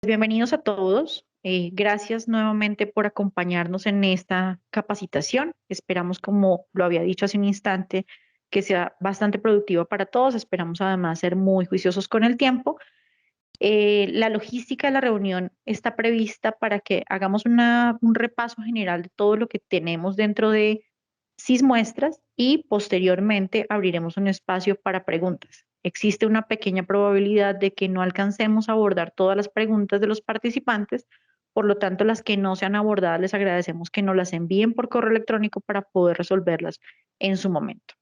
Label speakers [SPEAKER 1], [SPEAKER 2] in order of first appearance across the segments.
[SPEAKER 1] Bienvenidos a todos. Gracias nuevamente por acompañarnos en esta capacitación. Esperamos, como lo había dicho hace un instante, que sea bastante productiva para todos. Esperamos además ser muy juiciosos con el tiempo. La logística de la reunión está prevista para que hagamos un repaso general de todo lo que tenemos dentro de SISmuestras y posteriormente abriremos un espacio para preguntas. Existe una pequeña probabilidad de que no alcancemos a abordar todas las preguntas de los participantes, por lo tanto, las que no sean abordadas les agradecemos que nos las envíen por correo electrónico para poder resolverlas en su momento.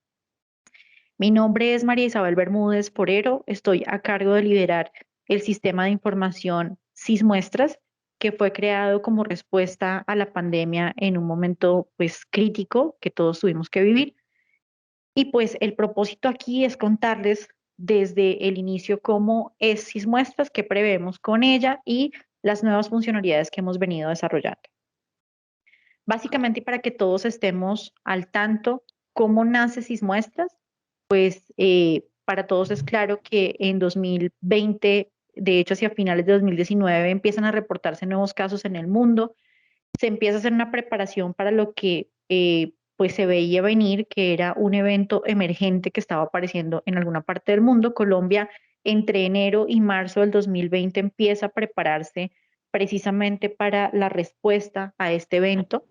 [SPEAKER 1] Mi nombre es María Isabel Bermúdez Forero, estoy a cargo de liderar el sistema de información SISmuestras, que fue creado como respuesta a la pandemia en un momento pues crítico que todos tuvimos que vivir. Y pues el propósito aquí es contarles desde el inicio cómo es SISmuestras, qué prevemos con ella y las nuevas funcionalidades que hemos venido desarrollando. Básicamente, para que todos estemos al tanto, cómo nace SISmuestras, para todos es claro que en 2020, de hecho hacia finales de 2019, empiezan a reportarse nuevos casos en el mundo, se empieza a hacer una preparación para lo que pues se veía venir, que era un evento emergente que estaba apareciendo en alguna parte del mundo. Colombia, entre enero y marzo del 2020, empieza a prepararse precisamente para la respuesta a este evento.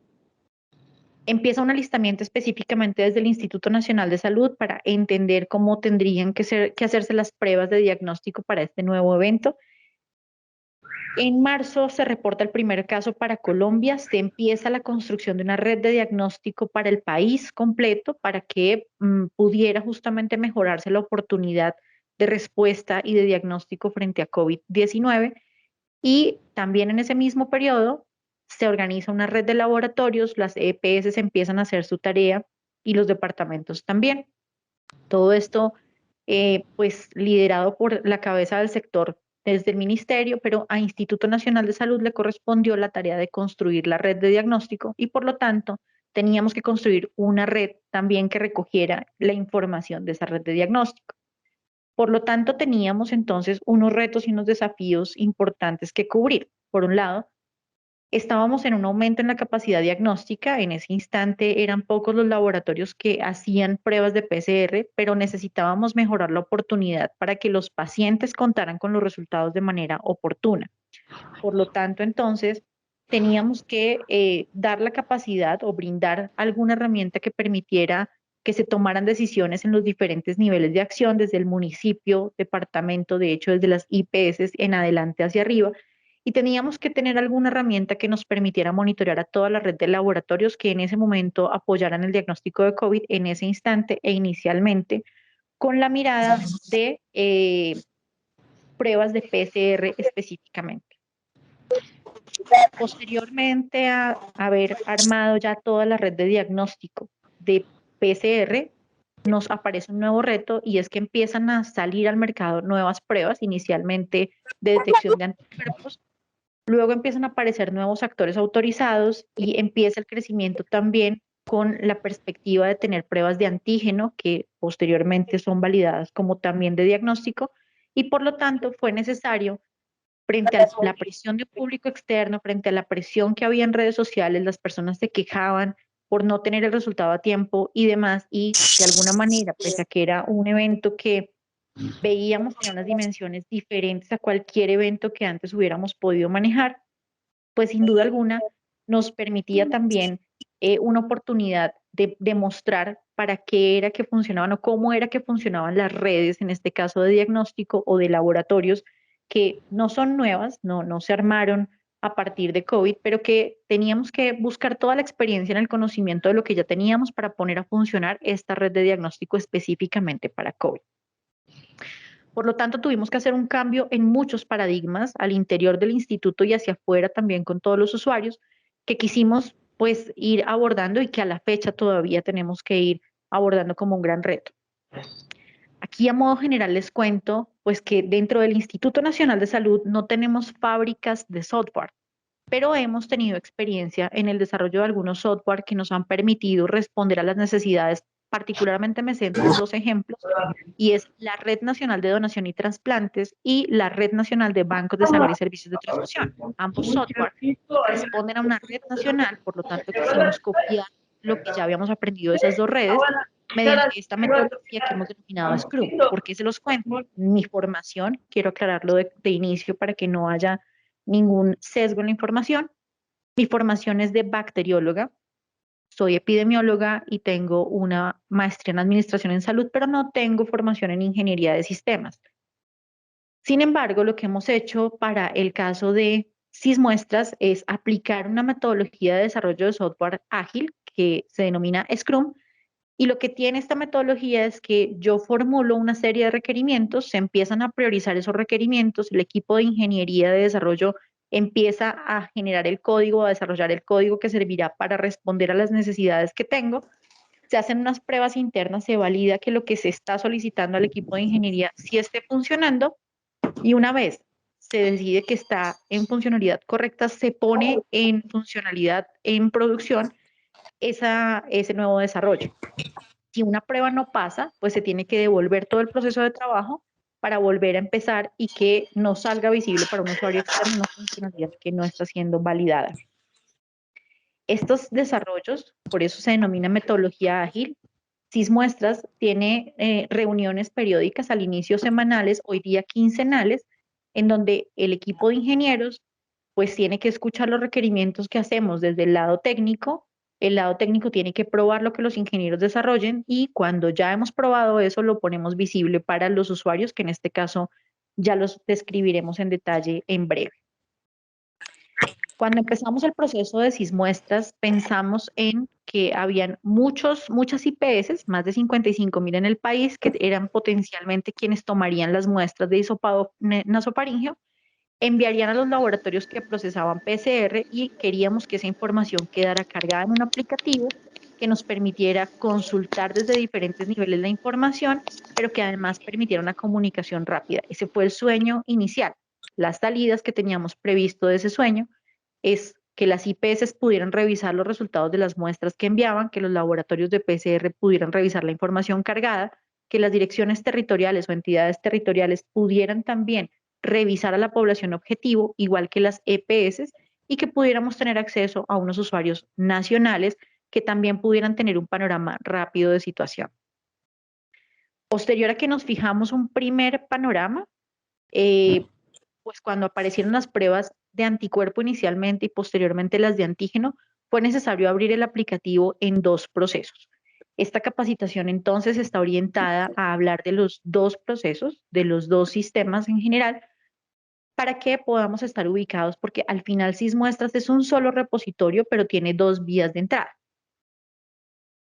[SPEAKER 1] Empieza un alistamiento específicamente desde el Instituto Nacional de Salud para entender cómo tendrían que hacerse las pruebas de diagnóstico para este nuevo evento. En marzo se reporta el primer caso para Colombia, se empieza la construcción de una red de diagnóstico para el país completo para que pudiera justamente mejorarse la oportunidad de respuesta y de diagnóstico frente a COVID-19. Y también en ese mismo periodo se organiza una red de laboratorios, las EPS empiezan a hacer su tarea y los departamentos también. Todo esto, pues, liderado por la cabeza del sector desde el ministerio, pero a Instituto Nacional de Salud le correspondió la tarea de construir la red de diagnóstico y por lo tanto teníamos que construir una red también que recogiera la información de esa red de diagnóstico. Por lo tanto, teníamos entonces unos retos y unos desafíos importantes que cubrir. Por un lado, estábamos en un aumento en la capacidad diagnóstica. En ese instante eran pocos los laboratorios que hacían pruebas de PCR, pero necesitábamos mejorar la oportunidad para que los pacientes contaran con los resultados de manera oportuna. Por lo tanto, entonces, teníamos que dar la capacidad o brindar alguna herramienta que permitiera que se tomaran decisiones en los diferentes niveles de acción, desde el municipio, departamento, de hecho, desde las IPS en adelante hacia arriba. Y teníamos que tener alguna herramienta que nos permitiera monitorear a toda la red de laboratorios que en ese momento apoyaran el diagnóstico de COVID en ese instante e inicialmente con la mirada de pruebas de PCR específicamente. Posteriormente a haber armado ya toda la red de diagnóstico de PCR, nos aparece un nuevo reto y es que empiezan a salir al mercado nuevas pruebas, inicialmente de detección de anticuerpos, luego empiezan a aparecer nuevos actores autorizados y empieza el crecimiento también con la perspectiva de tener pruebas de antígeno que posteriormente son validadas como también de diagnóstico y por lo tanto fue necesario frente a la presión de un público externo, frente a la presión que había en redes sociales, las personas se quejaban por no tener el resultado a tiempo y demás, y de alguna manera, pese a que era un evento que veíamos en unas dimensiones diferentes a cualquier evento que antes hubiéramos podido manejar, pues sin duda alguna nos permitía también una oportunidad de demostrar para qué era que funcionaban o cómo era que funcionaban las redes, en este caso de diagnóstico o de laboratorios, que no son nuevas, no se armaron a partir de COVID, pero que teníamos que buscar toda la experiencia en el conocimiento de lo que ya teníamos para poner a funcionar esta red de diagnóstico específicamente para COVID. Por lo tanto, tuvimos que hacer un cambio en muchos paradigmas al interior del instituto y hacia afuera también con todos los usuarios que quisimos pues ir abordando y que a la fecha todavía tenemos que ir abordando como un gran reto. Aquí a modo general les cuento pues que dentro del Instituto Nacional de Salud no tenemos fábricas de software, pero hemos tenido experiencia en el desarrollo de algunos software que nos han permitido responder a las necesidades particularmente me centro en dos ejemplos, y es la Red Nacional de Donación y Trasplantes y la Red Nacional de Bancos de Sangre y Servicios de Transfusión. Ambos software responden a una red nacional, por lo tanto quisimos copiar lo que ya habíamos aprendido de esas dos redes mediante esta metodología que hemos denominado Scrum. ¿Por qué se los cuento? Mi formación, quiero aclararlo de inicio para que no haya ningún sesgo en la información. Mi formación es de bacterióloga, soy epidemióloga y tengo una maestría en administración en salud, pero no tengo formación en ingeniería de sistemas. Sin embargo, lo que hemos hecho para el caso de Sismuestras es aplicar una metodología de desarrollo de software ágil que se denomina Scrum. Y lo que tiene esta metodología es que yo formulo una serie de requerimientos, se empiezan a priorizar esos requerimientos, el equipo de ingeniería de desarrollo empieza a generar el código, a desarrollar el código que servirá para responder a las necesidades que tengo. Se hacen unas pruebas internas, se valida que lo que se está solicitando al equipo de ingeniería sí esté funcionando y una vez se decide que está en funcionalidad correcta, se pone en funcionalidad en producción ese nuevo desarrollo. Si una prueba no pasa, pues se tiene que devolver todo el proceso de trabajo para volver a empezar y que no salga visible para un usuario externo una funcionalidad que no está siendo validada. Estos desarrollos, por eso se denomina metodología ágil. Sismuestras tiene reuniones periódicas al inicio semanales, hoy día quincenales, en donde el equipo de ingenieros pues tiene que escuchar los requerimientos que hacemos desde el lado técnico tiene que probar lo que los ingenieros desarrollen y cuando ya hemos probado eso lo ponemos visible para los usuarios, que en este caso ya los describiremos en detalle en breve. Cuando empezamos el proceso de Sismuestras, pensamos en que habían muchas IPS, más de 55.000 en el país, que eran potencialmente quienes tomarían las muestras de hisopado nasofaríngeo, enviarían a los laboratorios que procesaban PCR y queríamos que esa información quedara cargada en un aplicativo que nos permitiera consultar desde diferentes niveles la información, pero que además permitiera una comunicación rápida. Ese fue el sueño inicial. Las salidas que teníamos previsto de ese sueño es que las IPS pudieran revisar los resultados de las muestras que enviaban, que los laboratorios de PCR pudieran revisar la información cargada, que las direcciones territoriales o entidades territoriales pudieran también revisar a la población objetivo, igual que las EPS, y que pudiéramos tener acceso a unos usuarios nacionales que también pudieran tener un panorama rápido de situación. Posterior a que nos fijamos un primer panorama, pues cuando aparecieron las pruebas de anticuerpo inicialmente y posteriormente las de antígeno, fue necesario abrir el aplicativo en dos procesos. Esta capacitación entonces está orientada a hablar de los dos procesos, de los dos sistemas en general, para que podamos estar ubicados, porque al final Sismuestras es un solo repositorio, pero tiene dos vías de entrada.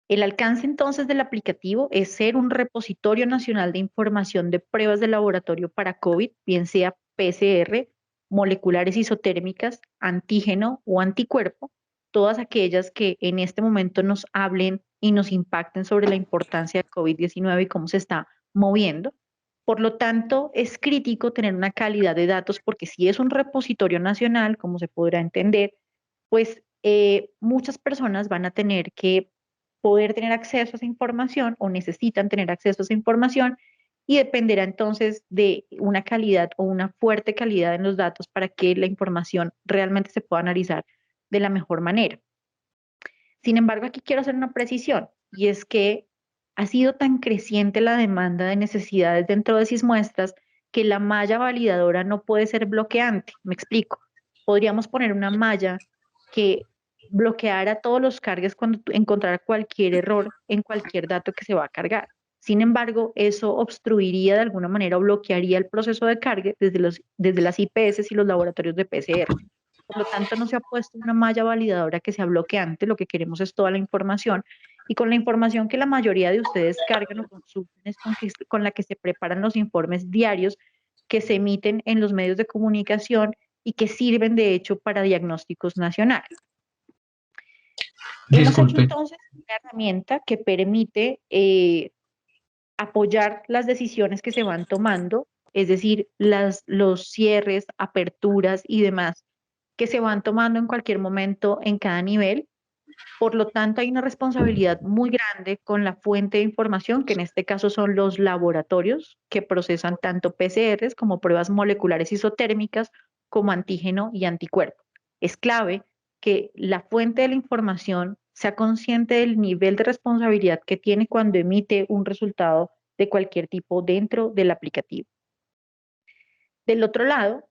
[SPEAKER 1] El alcance entonces del aplicativo es ser un repositorio nacional de información de pruebas de laboratorio para COVID, bien sea PCR, moleculares isotérmicas, antígeno o anticuerpo, todas aquellas que en este momento nos hablen y nos impacten sobre la importancia de COVID-19 y cómo se está moviendo. Por lo tanto, es crítico tener una calidad de datos porque si es un repositorio nacional, como se podrá entender, pues muchas personas van a tener que poder tener acceso a esa información o necesitan tener acceso a esa información y dependerá entonces de una calidad o una fuerte calidad en los datos para que la información realmente se pueda analizar de la mejor manera. Sin embargo, aquí quiero hacer una precisión y es que ha sido tan creciente la demanda de necesidades dentro de Sismuestras que la malla validadora no puede ser bloqueante. Me explico. Podríamos poner una malla que bloqueara todos los cargues cuando encontrara cualquier error en cualquier dato que se va a cargar. Sin embargo, eso obstruiría de alguna manera o bloquearía el proceso de cargue desde las IPS y los laboratorios de PCR. Por lo tanto, no se ha puesto una malla validadora que sea bloqueante, lo que queremos es toda la información. Y con la información que la mayoría de ustedes cargan o consultan es con la que se preparan los informes diarios que se emiten en los medios de comunicación y que sirven de hecho para diagnósticos nacionales. Hemos hecho
[SPEAKER 2] Disculpe,
[SPEAKER 1] entonces una herramienta que permite apoyar las decisiones que se van tomando, es decir, los cierres, aperturas y demás que se van tomando en cualquier momento en cada nivel. Por lo tanto, hay una responsabilidad muy grande con la fuente de información, que en este caso son los laboratorios que procesan tanto PCRs como pruebas moleculares isotérmicas, como antígeno y anticuerpo. Es clave que la fuente de la información sea consciente del nivel de responsabilidad que tiene cuando emite un resultado de cualquier tipo dentro del aplicativo. Del otro lado,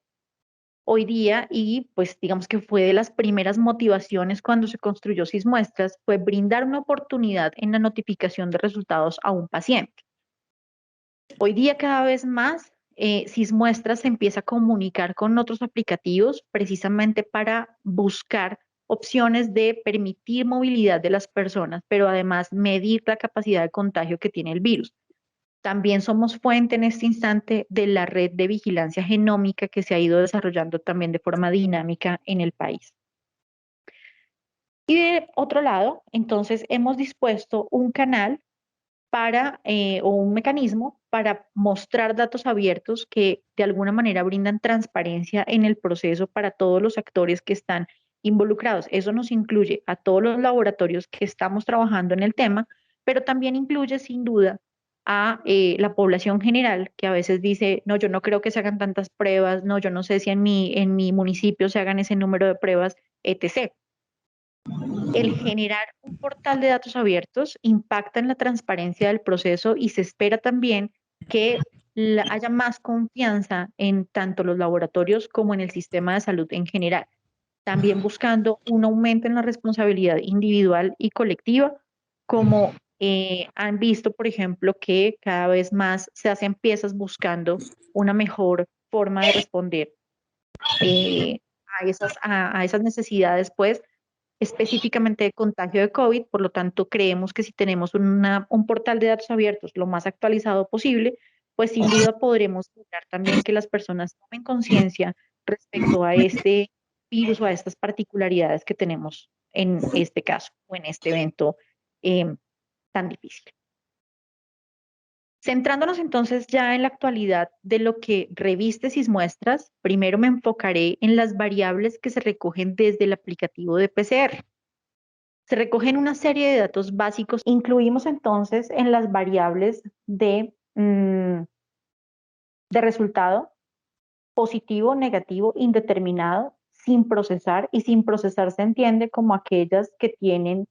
[SPEAKER 1] hoy día, y pues digamos que fue de las primeras motivaciones cuando se construyó Sismuestras, fue brindar una oportunidad en la notificación de resultados a un paciente. Hoy día cada vez más Sismuestras se empieza a comunicar con otros aplicativos precisamente para buscar opciones de permitir movilidad de las personas, pero además medir la capacidad de contagio que tiene el virus. También somos fuente en este instante de la red de vigilancia genómica que se ha ido desarrollando también de forma dinámica en el país. Y de otro lado, entonces hemos dispuesto un canal o un mecanismo para mostrar datos abiertos que de alguna manera brindan transparencia en el proceso para todos los actores que están involucrados. Eso nos incluye a todos los laboratorios que estamos trabajando en el tema, pero también incluye sin duda a la población general que a veces dice, no, yo no creo que se hagan tantas pruebas, no, yo no sé si en mi municipio se hagan ese número de pruebas, etc. El generar un portal de datos abiertos impacta en la transparencia del proceso y se espera también que haya más confianza en tanto los laboratorios como en el sistema de salud en general, también buscando un aumento en la responsabilidad individual y colectiva, como han visto, por ejemplo, que cada vez más se hacen piezas buscando una mejor forma de responder eh, a esas necesidades, pues específicamente de contagio de COVID. Por lo tanto, creemos que si tenemos un portal de datos abiertos lo más actualizado posible, pues sin duda podremos lograr también que las personas tomen conciencia respecto a este virus o a estas particularidades que tenemos en este caso o en este evento eh, tan difícil. Centrándonos entonces ya en la actualidad de lo que reviste Sismuestras, primero me enfocaré en las variables que se recogen desde el aplicativo de PCR. Se recogen una serie de datos básicos. Incluimos entonces en las variables de resultado positivo, negativo, indeterminado, sin procesar, y sin procesar se entiende como aquellas que tienen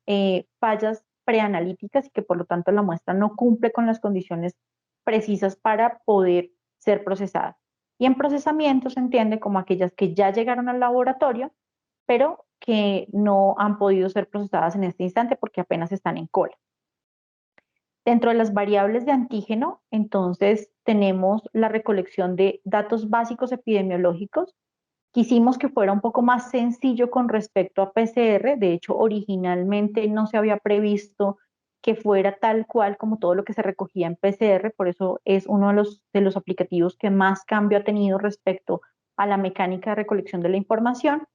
[SPEAKER 1] fallas preanalíticas y que por lo tanto la muestra no cumple con las condiciones precisas para poder ser procesada. Y en procesamiento se entiende como aquellas que ya llegaron al laboratorio, pero que no han podido ser procesadas en este instante porque apenas están en cola. Dentro de las variables de antígeno, entonces tenemos la recolección de datos básicos epidemiológicos. Quisimos que fuera un poco más sencillo con respecto a PCR. De hecho, originalmente no se había previsto que fuera tal cual como todo lo que se recogía en PCR. Por eso es uno de los aplicativos que más cambio ha tenido respecto a la mecánica de recolección de la información.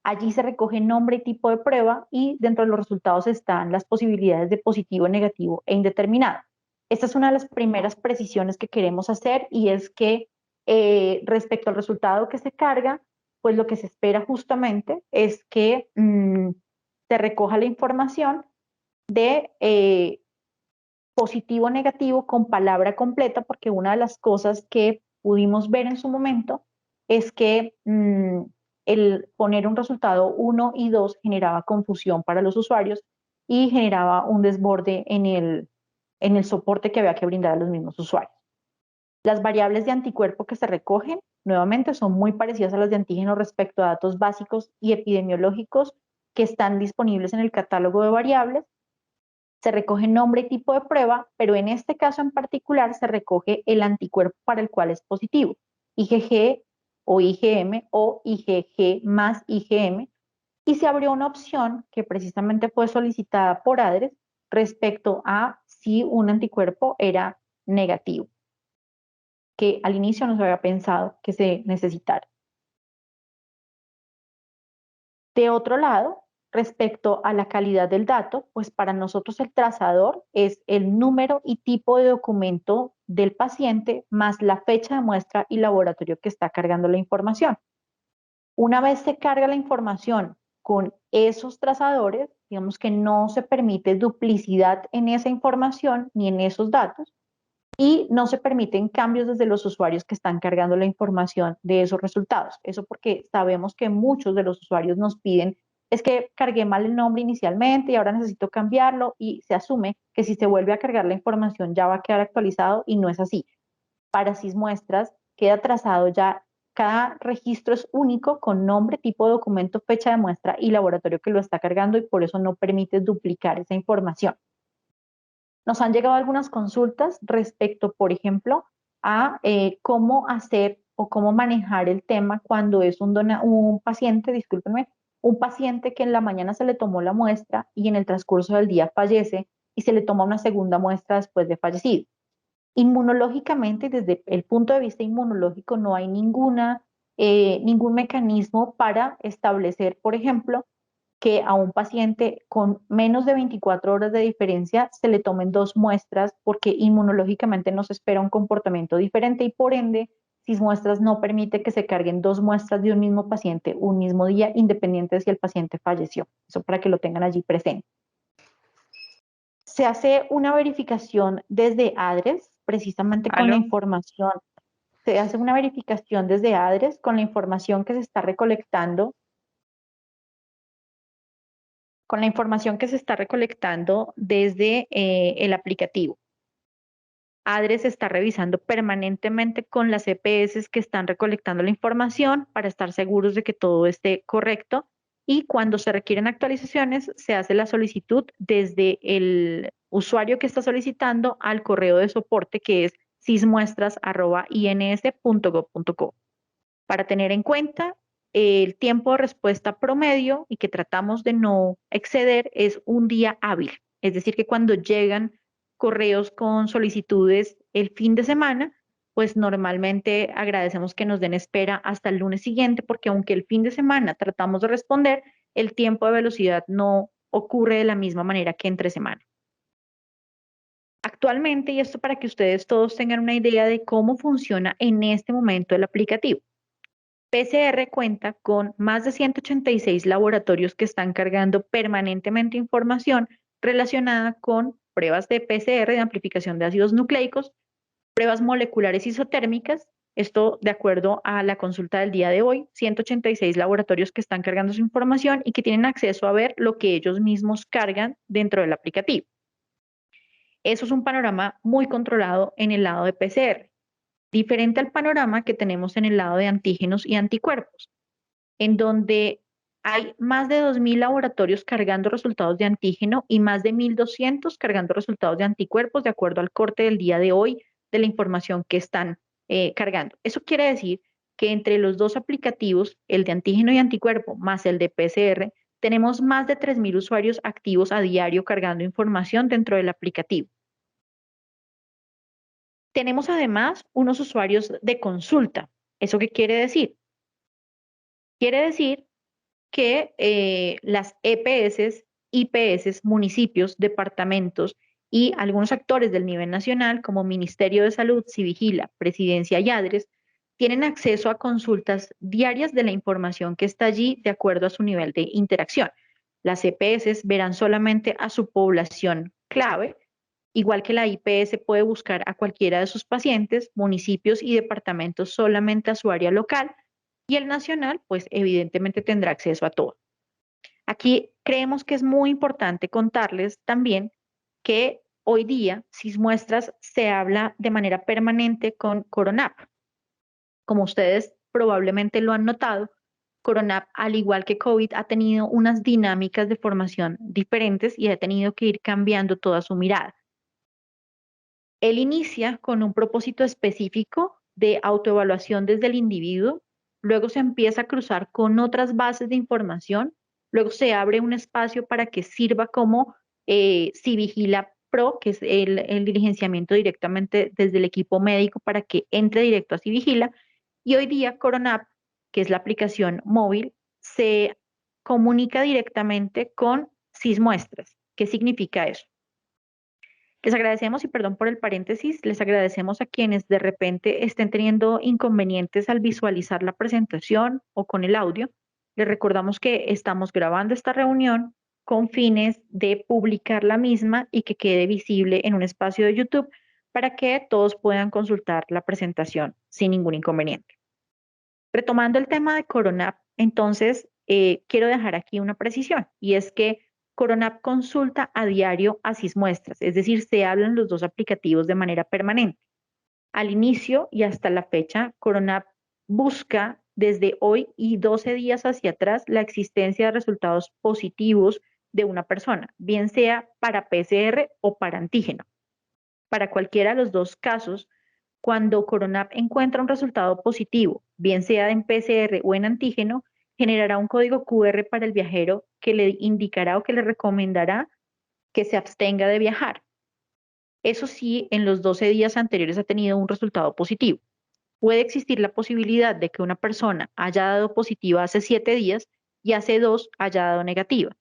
[SPEAKER 1] Allí se recoge nombre y tipo de prueba, y dentro de los resultados están las posibilidades de positivo, negativo e indeterminado. Esta es una de las primeras precisiones que queremos hacer, y es que respecto al resultado que se carga, pues lo que se espera justamente es que se recoja la información de positivo o negativo con palabra completa, porque una de las cosas que pudimos ver en su momento es que el poner un resultado 1 y 2 generaba confusión para los usuarios y generaba un desborde en el soporte que había que brindar a los mismos usuarios. Las variables de anticuerpo que se recogen, nuevamente, son muy parecidas a las de antígeno respecto a datos básicos y epidemiológicos que están disponibles en el catálogo de variables. Se recoge nombre y tipo de prueba, pero en este caso en particular se recoge el anticuerpo para el cual es positivo, IgG o IgM o IgG más IgM, y se abrió una opción que precisamente fue solicitada por ADRES respecto a si un anticuerpo era negativo, que al inicio no se había pensado que se necesitara. De otro lado, respecto a la calidad del dato, pues para nosotros el trazador es el número y tipo de documento del paciente más la fecha de muestra y laboratorio que está cargando la información. Una vez se carga la información con esos trazadores, digamos que no se permite duplicidad en esa información ni en esos datos y no se permiten cambios desde los usuarios que están cargando la información de esos resultados. Eso porque sabemos que muchos de los usuarios nos piden, es que cargué mal el nombre inicialmente y ahora necesito cambiarlo y se asume que si se vuelve a cargar la información ya va a quedar actualizado y no es así. Para SISmuestras queda trazado ya, cada registro es único con nombre, tipo de documento, fecha de muestra y laboratorio que lo está cargando y por eso no permite duplicar esa información. Nos han llegado algunas consultas respecto, por ejemplo, a cómo hacer o cómo manejar el tema cuando es un paciente, discúlpenme, un paciente que en la mañana se le tomó la muestra y en el transcurso del día fallece y se le toma una segunda muestra después de fallecido. Inmunológicamente, desde el punto de vista inmunológico, no hay ningún mecanismo para establecer, por ejemplo, que a un paciente con menos de 24 horas de diferencia se le tomen dos muestras porque inmunológicamente nos espera un comportamiento diferente y por ende, SISmuestras no permite que se carguen dos muestras de un mismo paciente un mismo día, independiente de si el paciente falleció. Eso para que lo tengan allí presente. Se hace una verificación desde ADRES, precisamente con la
[SPEAKER 2] ¿Aló?
[SPEAKER 1] información. Se hace una verificación desde ADRES con la información que se está recolectando, desde el aplicativo. ADRES está revisando permanentemente con las EPS que están recolectando la información para estar seguros de que todo esté correcto y cuando se requieren actualizaciones se hace la solicitud desde el usuario que está solicitando al correo de soporte que es sismuestras@ins.gov.co. Para tener en cuenta, el tiempo de respuesta promedio y que tratamos de no exceder es un día hábil. Es decir, que cuando llegan correos con solicitudes el fin de semana, pues normalmente agradecemos que nos den espera hasta el lunes siguiente, porque aunque el fin de semana tratamos de responder, el tiempo de velocidad no ocurre de la misma manera que entre semana. Actualmente, y esto para que ustedes todos tengan una idea de cómo funciona en este momento el aplicativo. PCR cuenta con más de 186 laboratorios que están cargando permanentemente información relacionada con pruebas de PCR de amplificación de ácidos nucleicos, pruebas moleculares isotérmicas, esto de acuerdo a la consulta del día de hoy, 186 laboratorios que están cargando su información y que tienen acceso a ver lo que ellos mismos cargan dentro del aplicativo. Eso es un panorama muy controlado en el lado de PCR, diferente al panorama que tenemos en el lado de antígenos y anticuerpos, en donde hay más de 2.000 laboratorios cargando resultados de antígeno y más de 1.200 cargando resultados de anticuerpos, de acuerdo al corte del día de hoy de la información que están cargando. Eso quiere decir que entre los dos aplicativos, el de antígeno y anticuerpo más el de PCR, tenemos más de 3.000 usuarios activos a diario cargando información dentro del aplicativo. Tenemos además unos usuarios de consulta. ¿Eso qué quiere decir? Quiere decir que las EPS, IPS, municipios, departamentos y algunos actores del nivel nacional, como Ministerio de Salud, Civigila, Presidencia y ADRES, tienen acceso a consultas diarias de la información que está allí de acuerdo a su nivel de interacción. Las EPS verán solamente a su población clave, igual que la IPS puede buscar a cualquiera de sus pacientes, municipios y departamentos solamente a su área local, y el nacional, pues evidentemente tendrá acceso a todo. Aquí creemos que es muy importante contarles también que hoy día SISmuestras se habla de manera permanente con Coronap. Como ustedes probablemente lo han notado, Coronap, al igual que COVID, ha tenido unas dinámicas de formación diferentes y ha tenido que ir cambiando toda su mirada. Él inicia con un propósito específico de autoevaluación desde el individuo, luego se empieza a cruzar con otras bases de información, luego se abre un espacio para que sirva como Civigila Pro, que es el diligenciamiento directamente desde el equipo médico para que entre directo a Civigila, y hoy día Coronap, que es la aplicación móvil, se comunica directamente con SISmuestras. ¿Qué significa eso? Les agradecemos, y perdón por el paréntesis, les agradecemos a quienes de repente estén teniendo inconvenientes al visualizar la presentación o con el audio. Les recordamos que estamos grabando esta reunión con fines de publicar la misma y que quede visible en un espacio de YouTube para que todos puedan consultar la presentación sin ningún inconveniente. Retomando el tema de Coronap, entonces quiero dejar aquí una precisión y es que Coronap consulta a diario a Sismuestras, es decir, se hablan los dos aplicativos de manera permanente. Al inicio y hasta la fecha, Coronap busca desde hoy y 12 días hacia atrás la existencia de resultados positivos de una persona, bien sea para PCR o para antígeno. Para cualquiera de los dos casos, cuando Coronap encuentra un resultado positivo, bien sea en PCR o en antígeno, generará un código QR para el viajero que le indicará o que le recomendará que se abstenga de viajar. Eso sí, en los 12 días anteriores ha tenido un resultado positivo. Puede existir la posibilidad de que una persona haya dado positiva hace 7 días y hace 2 haya dado negativa.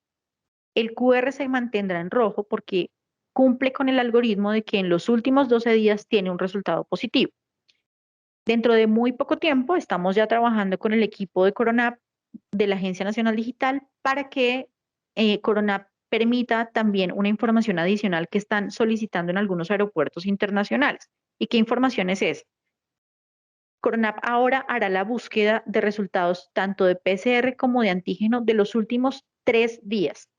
[SPEAKER 1] El QR se mantendrá en rojo porque cumple con el algoritmo de que en los últimos 12 días tiene un resultado positivo. Dentro de muy poco tiempo estamos ya trabajando con el equipo de Coronap de la Agencia Nacional Digital para que Coronap permita también una información adicional que están solicitando en algunos aeropuertos internacionales. ¿Y qué información es esa? Coronap ahora hará la búsqueda de resultados tanto de PCR como de antígeno de los últimos 3 días.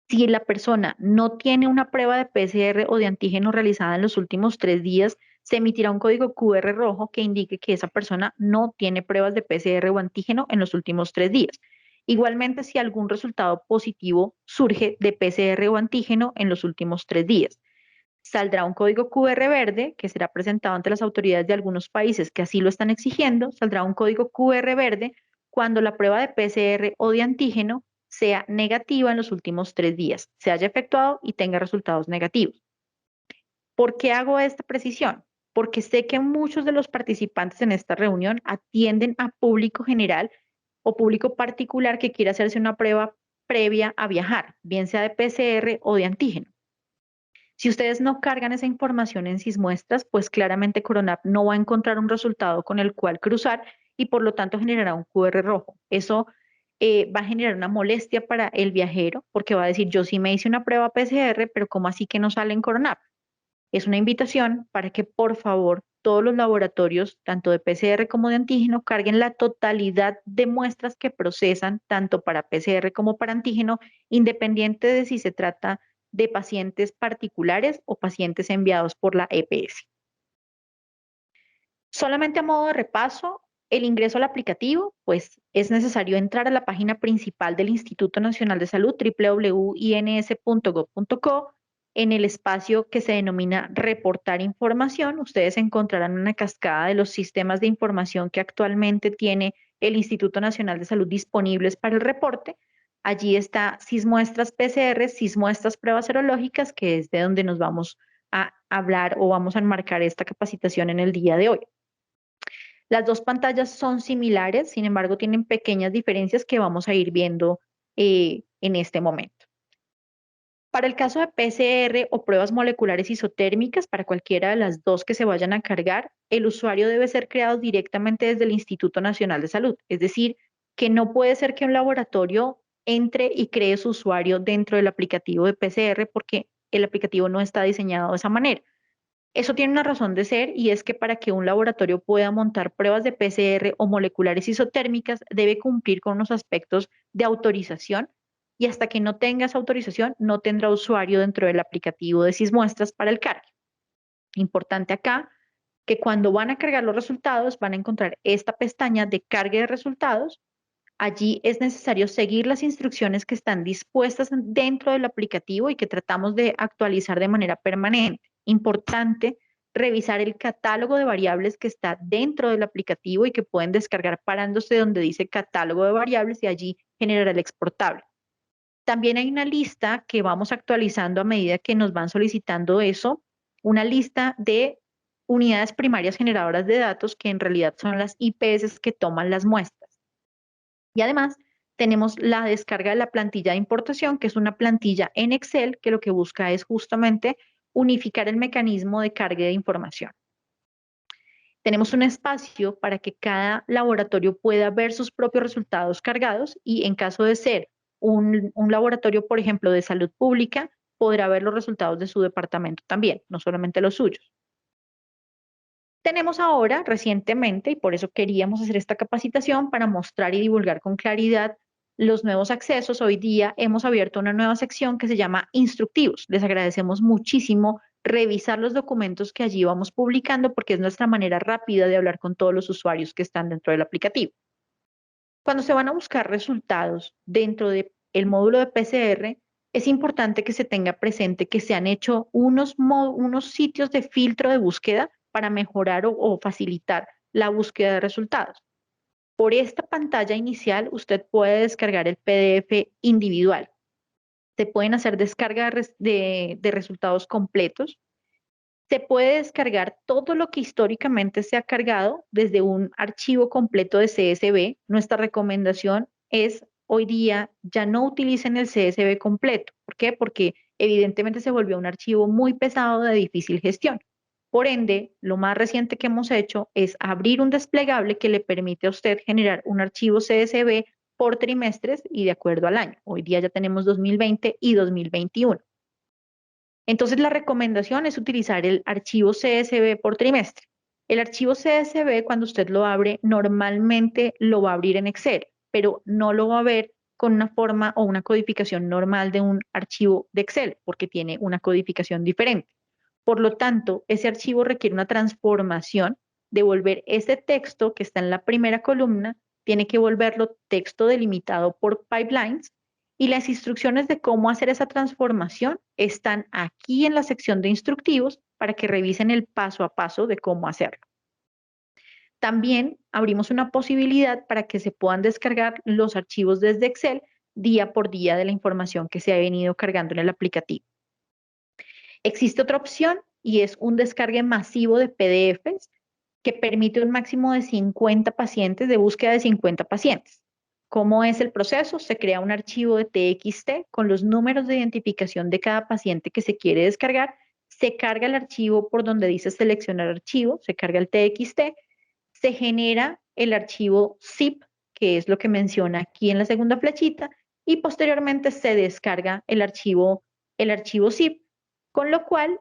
[SPEAKER 1] Si la persona no tiene una prueba de PCR o de antígeno realizada en los últimos 3 días, se emitirá un código QR rojo que indique que esa persona no tiene pruebas de PCR o antígeno en los últimos 3 días. Igualmente, si algún resultado positivo surge de PCR o antígeno en los últimos 3 días, saldrá un código QR verde que será presentado ante las autoridades de algunos países que así lo están exigiendo. Saldrá un código QR verde cuando la prueba de PCR o de antígeno sea negativa en los últimos 3 días, se haya efectuado y tenga resultados negativos. ¿Por qué hago esta precisión? Porque sé que muchos de los participantes en esta reunión atienden a público general o público particular que quiere hacerse una prueba previa a viajar, bien sea de PCR o de antígeno. Si ustedes no cargan esa información en Sismuestras, pues claramente Coronap no va a encontrar un resultado con el cual cruzar y por lo tanto generará un QR rojo. Eso va a generar una molestia para el viajero porque va a decir, yo sí me hice una prueba PCR, pero ¿cómo así que no sale en Coronap? Es una invitación para que por favor todos los laboratorios, tanto de PCR como de antígeno, carguen la totalidad de muestras que procesan, tanto para PCR como para antígeno, independiente de si se trata de pacientes particulares o pacientes enviados por la EPS. Solamente a modo de repaso, el ingreso al aplicativo, pues es necesario entrar a la página principal del Instituto Nacional de Salud, www.ins.gov.co. En el espacio que se denomina reportar información, ustedes encontrarán una cascada de los sistemas de información que actualmente tiene el Instituto Nacional de Salud disponibles para el reporte. Allí está Sismuestras PCR, Sismuestras pruebas serológicas, que es de donde nos vamos a hablar o vamos a enmarcar esta capacitación en el día de hoy. Las dos pantallas son similares, sin embargo, tienen pequeñas diferencias que vamos a ir viendo en este momento. Para el caso de PCR o pruebas moleculares isotérmicas, para cualquiera de las dos que se vayan a cargar, el usuario debe ser creado directamente desde el Instituto Nacional de Salud. Es decir, que no puede ser que un laboratorio entre y cree su usuario dentro del aplicativo de PCR porque el aplicativo no está diseñado de esa manera. Eso tiene una razón de ser y es que para que un laboratorio pueda montar pruebas de PCR o moleculares isotérmicas debe cumplir con unos aspectos de autorización y hasta que no tenga esa autorización no tendrá usuario dentro del aplicativo de Sismuestras para el cargue. Importante acá que cuando van a cargar los resultados van a encontrar esta pestaña de carga de resultados. Allí es necesario seguir las instrucciones que están dispuestas dentro del aplicativo y que tratamos de actualizar de manera permanente. Importante revisar el catálogo de variables que está dentro del aplicativo y que pueden descargar parándose donde dice catálogo de variables y allí generar el exportable. También hay una lista que vamos actualizando a medida que nos van solicitando eso, una lista de unidades primarias generadoras de datos que en realidad son las IPS que toman las muestras. Y además tenemos la descarga de la plantilla de importación, que es una plantilla en Excel que lo que busca es justamente unificar el mecanismo de carga de información. Tenemos un espacio para que cada laboratorio pueda ver sus propios resultados cargados y en caso de ser un laboratorio, por ejemplo, de salud pública, podrá ver los resultados de su departamento también, no solamente los suyos. Tenemos ahora, recientemente, y por eso queríamos hacer esta capacitación para mostrar y divulgar con claridad los nuevos accesos. Hoy día hemos abierto una nueva sección que se llama Instructivos. Les agradecemos muchísimo revisar los documentos que allí vamos publicando porque es nuestra manera rápida de hablar con todos los usuarios que están dentro del aplicativo. Cuando se van a buscar resultados dentro del módulo de PCR, es importante que se tenga presente que se han hecho unos sitios de filtro de búsqueda para mejorar o facilitar la búsqueda de resultados. Por esta pantalla inicial, usted puede descargar el PDF individual. Se pueden hacer descarga de resultados completos. Se puede descargar todo lo que históricamente se ha cargado desde un archivo completo de CSV. Nuestra recomendación es hoy día ya no utilicen el CSV completo. ¿Por qué? Porque evidentemente se volvió un archivo muy pesado de difícil gestión. Por ende, lo más reciente que hemos hecho es abrir un desplegable que le permite a usted generar un archivo CSV por trimestres y de acuerdo al año. Hoy día ya tenemos 2020 y 2021. Entonces, la recomendación es utilizar el archivo CSV por trimestre. El archivo CSV, cuando usted lo abre, normalmente lo va a abrir en Excel, pero no lo va a ver con una forma o una codificación normal de un archivo de Excel, porque tiene una codificación diferente. Por lo tanto, ese archivo requiere una transformación de volver ese texto que está en la primera columna, tiene que volverlo texto delimitado por pipelines y las instrucciones de cómo hacer esa transformación están aquí en la sección de instructivos para que revisen el paso a paso de cómo hacerlo. También abrimos una posibilidad para que se puedan descargar los archivos desde Excel día por día de la información que se ha venido cargando en el aplicativo. Existe otra opción y es un descargue masivo de PDFs que permite un máximo de 50 pacientes, de búsqueda de 50 pacientes. ¿Cómo es el proceso? Se crea un archivo de TXT con los números de identificación de cada paciente que se quiere descargar. Se carga el archivo por donde dice seleccionar archivo, se carga el TXT, se genera el archivo zip, que es lo que menciona aquí en la segunda flechita, y posteriormente se descarga el archivo zip, con lo cual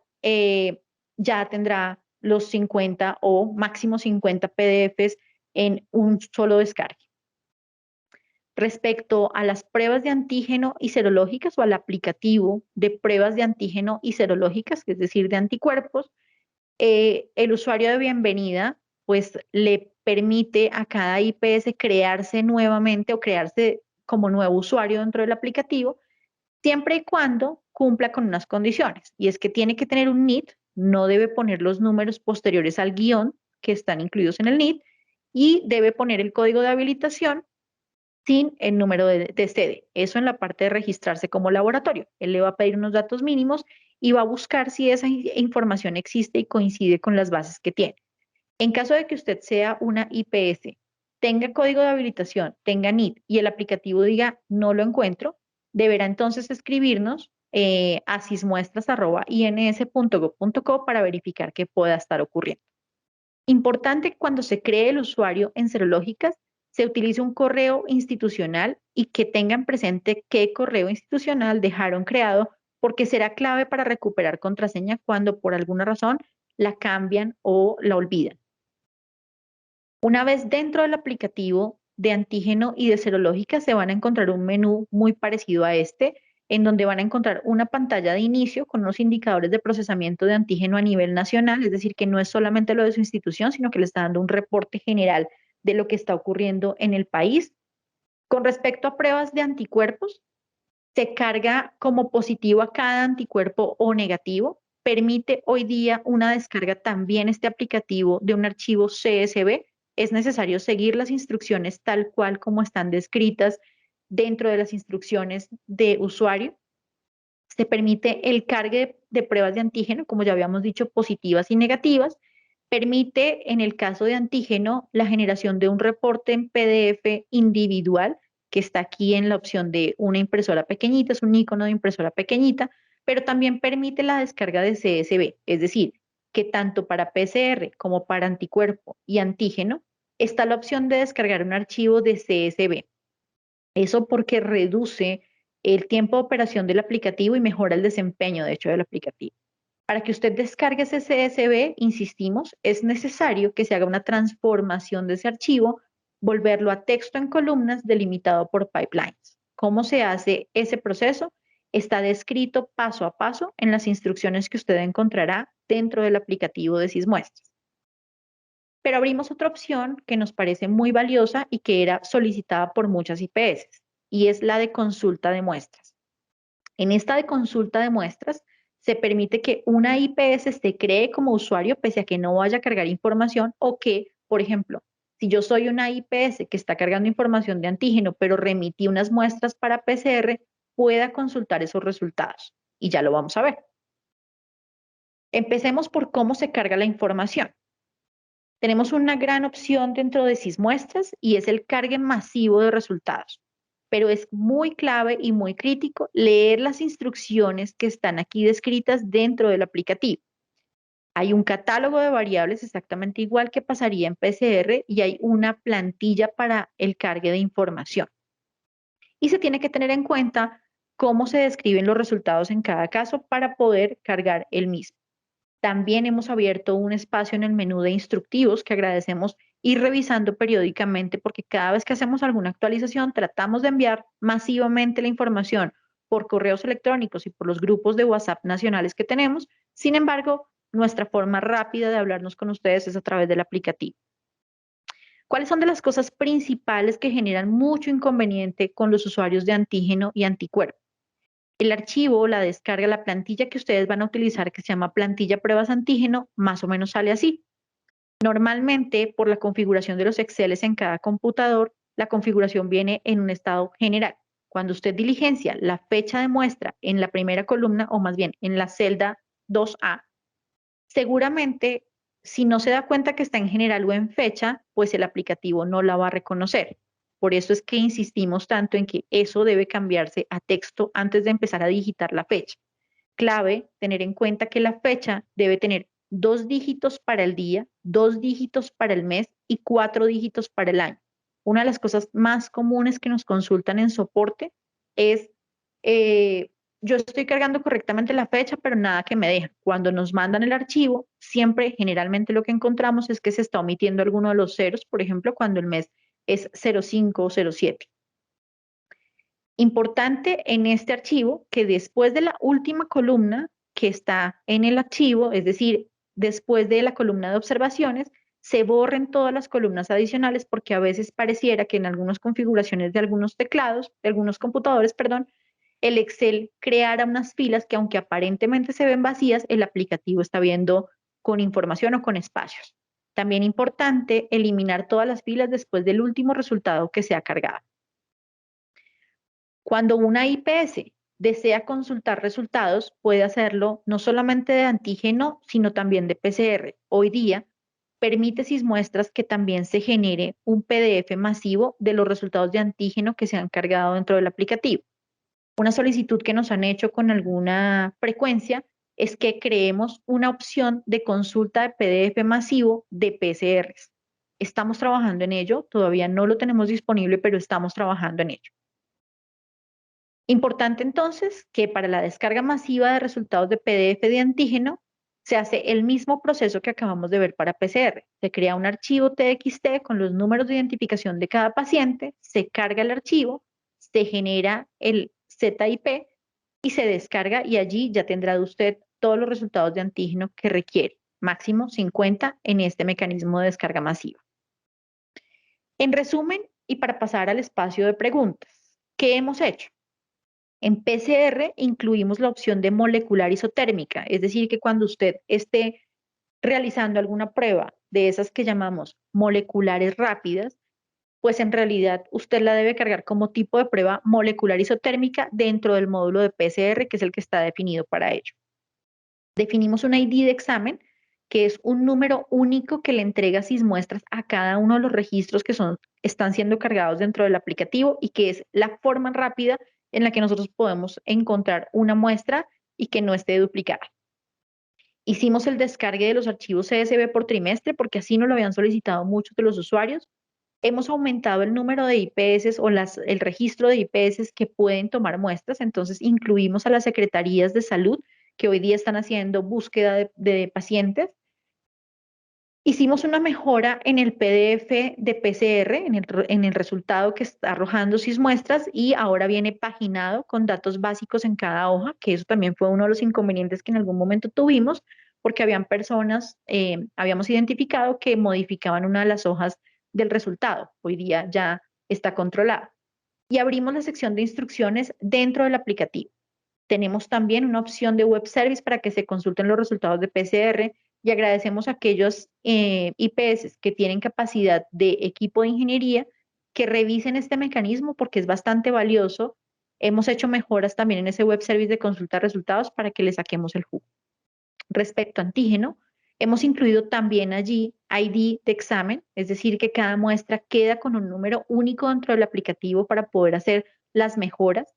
[SPEAKER 1] ya tendrá los 50 o máximo 50 PDFs en un solo descargue. Respecto a las pruebas de antígeno y serológicas o al aplicativo de pruebas de antígeno y serológicas, es decir, de anticuerpos, el usuario de bienvenida pues le permite a cada IPS crearse nuevamente o crearse como nuevo usuario dentro del aplicativo, siempre y cuando cumpla con unas condiciones. Y es que tiene que tener un NIT, no debe poner los números posteriores al guión que están incluidos en el NIT y debe poner el código de habilitación sin el número de sede. Eso en la parte de registrarse como laboratorio. Él le va a pedir unos datos mínimos y va a buscar si esa información existe y coincide con las bases que tiene. En caso de que usted sea una IPS, tenga código de habilitación, tenga NIT y el aplicativo diga no lo encuentro, deberá entonces escribirnos a sismuestras@ins.gov.co para verificar qué pueda estar ocurriendo. Importante que cuando se cree el usuario en Serológicas, se utilice un correo institucional y que tengan presente qué correo institucional dejaron creado, porque será clave para recuperar contraseña cuando por alguna razón la cambian o la olvidan. Una vez dentro del aplicativo de antígeno y de serológica se van a encontrar un menú muy parecido a este, en donde van a encontrar una pantalla de inicio con unos indicadores de procesamiento de antígeno a nivel nacional, es decir, que no es solamente lo de su institución, sino que le está dando un reporte general de lo que está ocurriendo en el país. Con respecto a pruebas de anticuerpos, se carga como positivo a cada anticuerpo o negativo. Permite hoy día una descarga también este aplicativo de un archivo CSV. Es necesario seguir las instrucciones tal cual como están descritas dentro de las instrucciones de usuario. Se permite el cargue de pruebas de antígeno, como ya habíamos dicho, positivas y negativas. Permite, en el caso de antígeno, la generación de un reporte en PDF individual, que está aquí en la opción de una impresora pequeñita, es un icono de impresora pequeñita, pero también permite la descarga de CSV, es decir, que tanto para PCR como para anticuerpo y antígeno está la opción de descargar un archivo de CSV. Eso porque reduce el tiempo de operación del aplicativo y mejora el desempeño, de hecho, del aplicativo. Para que usted descargue ese CSV, insistimos, es necesario que se haga una transformación de ese archivo, volverlo a texto en columnas delimitado por pipelines. ¿Cómo se hace ese proceso? Está descrito paso a paso en las instrucciones que usted encontrará dentro del aplicativo de Sysmuestras. Pero abrimos otra opción que nos parece muy valiosa y que era solicitada por muchas IPS, y es la de consulta de muestras. En esta de consulta de muestras, se permite que una IPS se cree como usuario pese a que no vaya a cargar información o que, por ejemplo, si yo soy una IPS que está cargando información de antígeno, pero remití unas muestras para PCR, pueda consultar esos resultados. Y ya lo vamos a ver. Empecemos por cómo se carga la información. Tenemos una gran opción dentro de Sysmuestras y es el cargue masivo de resultados, pero es muy clave y muy crítico leer las instrucciones que están aquí descritas dentro del aplicativo. Hay un catálogo de variables exactamente igual que pasaría en PCR y hay una plantilla para el cargue de información. Y se tiene que tener en cuenta cómo se describen los resultados en cada caso para poder cargar el mismo. También hemos abierto un espacio en el menú de instructivos que agradecemos ir revisando periódicamente porque cada vez que hacemos alguna actualización tratamos de enviar masivamente la información por correos electrónicos y por los grupos de WhatsApp nacionales que tenemos. Sin embargo, nuestra forma rápida de hablarnos con ustedes es a través del aplicativo. ¿Cuáles son de las cosas principales que generan mucho inconveniente con los usuarios de antígeno y anticuerpo? El archivo, la descarga, la plantilla que ustedes van a utilizar, que se llama plantilla pruebas antígeno, más o menos sale así. Normalmente, por la configuración de los Exceles en cada computador, la configuración viene en un estado general. Cuando usted diligencia la fecha de muestra en la primera columna, o más bien en la celda 2A, seguramente, si no se da cuenta que está en general o en fecha, pues el aplicativo no la va a reconocer. Por eso es que insistimos tanto en que eso debe cambiarse a texto antes de empezar a digitar la fecha. Clave tener en cuenta que la fecha debe tener 2 dígitos para el día, 2 dígitos para el mes y 4 dígitos para el año. Una de las cosas más comunes que nos consultan en soporte es, yo estoy cargando correctamente la fecha, pero nada que me deja. Cuando nos mandan el archivo, siempre generalmente lo que encontramos es que se está omitiendo alguno de los ceros, por ejemplo, cuando el mes es 05 o 07. Importante en este archivo que después de la última columna que está en el archivo, es decir, después de la columna de observaciones, se borren todas las columnas adicionales porque a veces pareciera que en algunas configuraciones de algunos teclados, de algunos computadores, perdón, el Excel creara unas filas que aunque aparentemente se ven vacías, el aplicativo está viendo con información o con espacios. También importante eliminar todas las filas después del último resultado que se ha cargado. Cuando una IPS desea consultar resultados, puede hacerlo no solamente de antígeno, sino también de PCR. Hoy día permite Sysmuestras que también se genere un PDF masivo de los resultados de antígeno que se han cargado dentro del aplicativo. Una solicitud que nos han hecho con alguna frecuencia es que creemos una opción de consulta de PDF masivo de PCRs. Estamos trabajando en ello, todavía no lo tenemos disponible, pero estamos trabajando en ello. Importante entonces que para la descarga masiva de resultados de PDF de antígeno se hace el mismo proceso que acabamos de ver para PCR. Se crea un archivo TXT con los números de identificación de cada paciente, se carga el archivo, se genera el ZIP y se descarga y allí ya tendrá usted todos los resultados de antígeno que requiere, máximo 50 en este mecanismo de descarga masiva. En resumen, y para pasar al espacio de preguntas, ¿qué hemos hecho? En PCR incluimos la opción de molecular isotérmica, es decir, que cuando usted esté realizando alguna prueba de esas que llamamos moleculares rápidas, pues en realidad usted la debe cargar como tipo de prueba molecular isotérmica dentro del módulo de PCR, que es el que está definido para ello. Definimos un ID de examen, que es un número único que le entrega Sysmuestras a cada uno de los registros que están siendo cargados dentro del aplicativo y que es la forma rápida en la que nosotros podemos encontrar una muestra y que no esté duplicada. Hicimos el descargue de los archivos CSV por trimestre porque así nos lo habían solicitado muchos de los usuarios. Hemos aumentado el número de IPS o el registro de IPS que pueden tomar muestras, entonces incluimos a las secretarías de salud que hoy día están haciendo búsqueda de pacientes. Hicimos una mejora en el PDF de PCR, en el resultado que está arrojando SISmuestras y ahora viene paginado con datos básicos en cada hoja, que eso también fue uno de los inconvenientes que en algún momento tuvimos, porque habían personas, habíamos identificado que modificaban una de las hojas del resultado. Hoy día ya está controlado. Y abrimos la sección de instrucciones dentro del aplicativo. Tenemos también una opción de web service para que se consulten los resultados de PCR y agradecemos a aquellos IPS que tienen capacidad de equipo de ingeniería que revisen este mecanismo porque es bastante valioso. Hemos hecho mejoras también en ese web service de consulta de resultados para que le saquemos el jugo. Respecto a antígeno, hemos incluido también allí ID de examen, es decir, que cada muestra queda con un número único dentro del aplicativo para poder hacer las mejoras.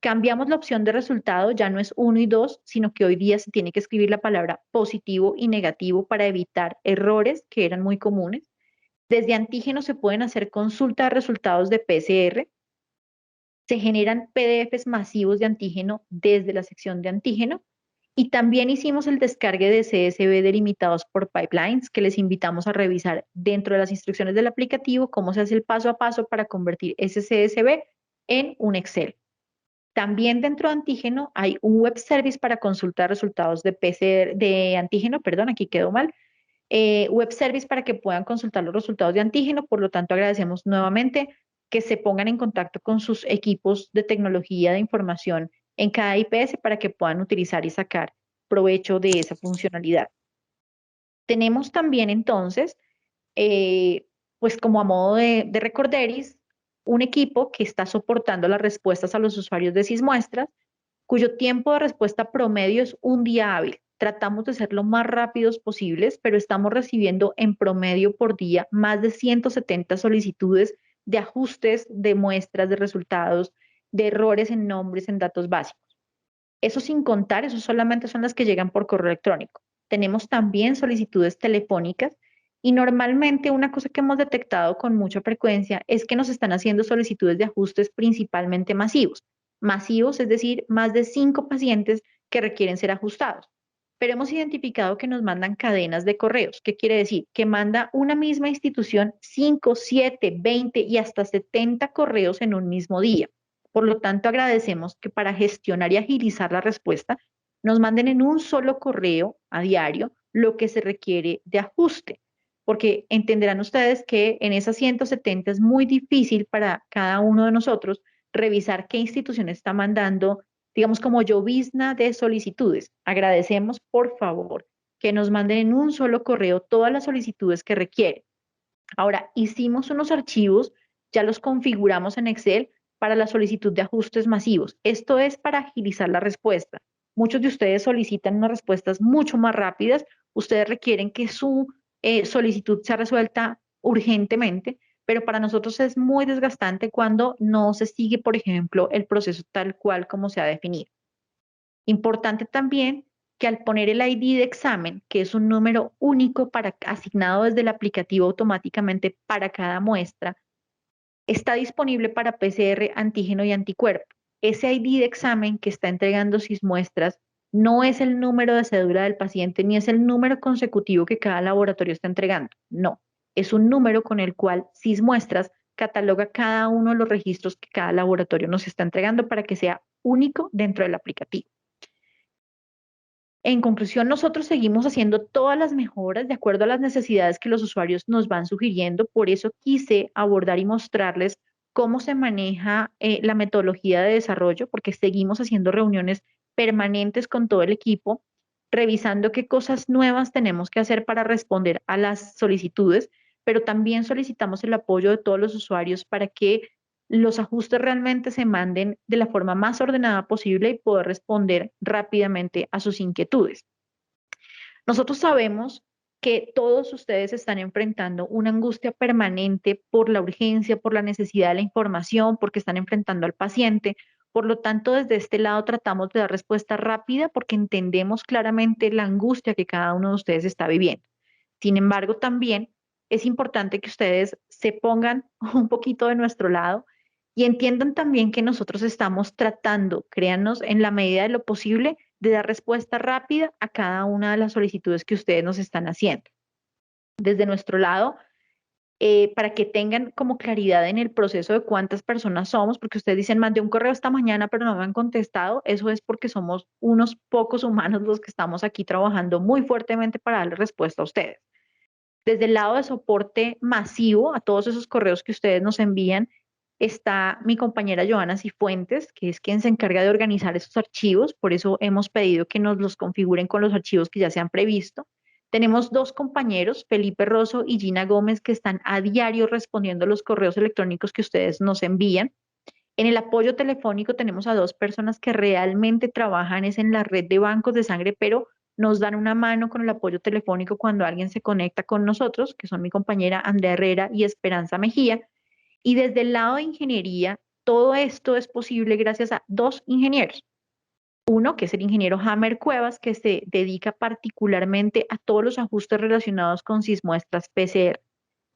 [SPEAKER 1] Cambiamos la opción de resultado, ya no es 1 y 2, sino que hoy día se tiene que escribir la palabra positivo y negativo para evitar errores que eran muy comunes. Desde antígeno se pueden hacer consultas de resultados de PCR. Se generan PDFs masivos de antígeno desde la sección de antígeno. Y también hicimos el descargue de CSV delimitados por pipelines que les invitamos a revisar dentro de las instrucciones del aplicativo cómo se hace el paso a paso para convertir ese CSV en un Excel. También dentro de antígeno hay un web service para consultar resultados de PCR, de antígeno, perdón, aquí quedó mal. Web service para que puedan consultar los resultados de antígeno. Por lo tanto, agradecemos nuevamente que se pongan en contacto con sus equipos de tecnología de información en cada IPS para que puedan utilizar y sacar provecho de esa funcionalidad. Tenemos también entonces, pues como a modo de recorderis, un equipo que está soportando las respuestas a los usuarios de SISmuestras, cuyo tiempo de respuesta promedio es un día hábil. Tratamos de ser lo más rápidos posibles, pero estamos recibiendo en promedio por día más de 170 solicitudes de ajustes de muestras, de resultados, de errores en nombres, en datos básicos. Eso sin contar, eso solamente son las que llegan por correo electrónico. Tenemos también solicitudes telefónicas y normalmente una cosa que hemos detectado con mucha frecuencia es que nos están haciendo solicitudes de ajustes principalmente masivos. Masivos, es decir, más de 5 pacientes que requieren ser ajustados. Pero hemos identificado que nos mandan cadenas de correos. ¿Qué quiere decir? Que manda una misma institución 5, 7, 20 y hasta 70 correos en un mismo día. Por lo tanto, agradecemos que para gestionar y agilizar la respuesta, nos manden en un solo correo a diario lo que se requiere de ajuste, porque entenderán ustedes que en esas 170 es muy difícil para cada uno de nosotros revisar qué institución está mandando, digamos, como llovizna de solicitudes. Agradecemos, por favor, que nos manden en un solo correo todas las solicitudes que requieren. Ahora, hicimos unos archivos, ya los configuramos en Excel para la solicitud de ajustes masivos. Esto es para agilizar la respuesta. Muchos de ustedes solicitan unas respuestas mucho más rápidas. Ustedes requieren que su solicitud sea resuelta urgentemente, pero para nosotros es muy desgastante cuando no se sigue, por ejemplo, el proceso tal cual como se ha definido. Importante también que al poner el ID de examen, que es un número único asignado desde el aplicativo automáticamente para cada muestra, está disponible para PCR, antígeno y anticuerpo. Ese ID de examen que está entregando SISmuestras no es el número de cédula del paciente ni es el número consecutivo que cada laboratorio está entregando. No, es un número con el cual SISmuestras cataloga cada uno de los registros que cada laboratorio nos está entregando para que sea único dentro del aplicativo. En conclusión, nosotros seguimos haciendo todas las mejoras de acuerdo a las necesidades que los usuarios nos van sugiriendo. Por eso quise abordar y mostrarles cómo se maneja la metodología de desarrollo, porque seguimos haciendo reuniones permanentes con todo el equipo, revisando qué cosas nuevas tenemos que hacer para responder a las solicitudes, pero también solicitamos el apoyo de todos los usuarios para que los ajustes realmente se manden de la forma más ordenada posible y poder responder rápidamente a sus inquietudes. Nosotros sabemos que todos ustedes están enfrentando una angustia permanente por la urgencia, por la necesidad de la información, porque están enfrentando al paciente, Por lo tanto, desde este lado tratamos de dar respuesta rápida porque entendemos claramente la angustia que cada uno de ustedes está viviendo. Sin embargo, también es importante que ustedes se pongan un poquito de nuestro lado y entiendan también que nosotros estamos tratando, créanos, en la medida de lo posible, de dar respuesta rápida a cada una de las solicitudes que ustedes nos están haciendo. Desde nuestro lado, para que tengan como claridad en el proceso de cuántas personas somos, porque ustedes dicen, mandé un correo esta mañana, pero no me han contestado, eso es porque somos unos pocos humanos los que estamos aquí trabajando muy fuertemente para darle respuesta a ustedes. Desde el lado de soporte masivo a todos esos correos que ustedes nos envían, está mi compañera Joana Cifuentes, que es quien se encarga de organizar esos archivos, por eso hemos pedido que nos los configuren con los archivos que ya se han previsto. Tenemos dos compañeros, Felipe Rosso y Gina Gómez, que están a diario respondiendo los correos electrónicos que ustedes nos envían. En el apoyo telefónico tenemos a dos personas que realmente trabajan es en la red de bancos de sangre, pero nos dan una mano con el apoyo telefónico cuando alguien se conecta con nosotros, que son mi compañera Andrea Herrera y Esperanza Mejía. Y desde el lado de ingeniería, todo esto es posible gracias a dos ingenieros. Uno, que es el ingeniero Hammer Cuevas, que se dedica particularmente a todos los ajustes relacionados con sismuestras PCR.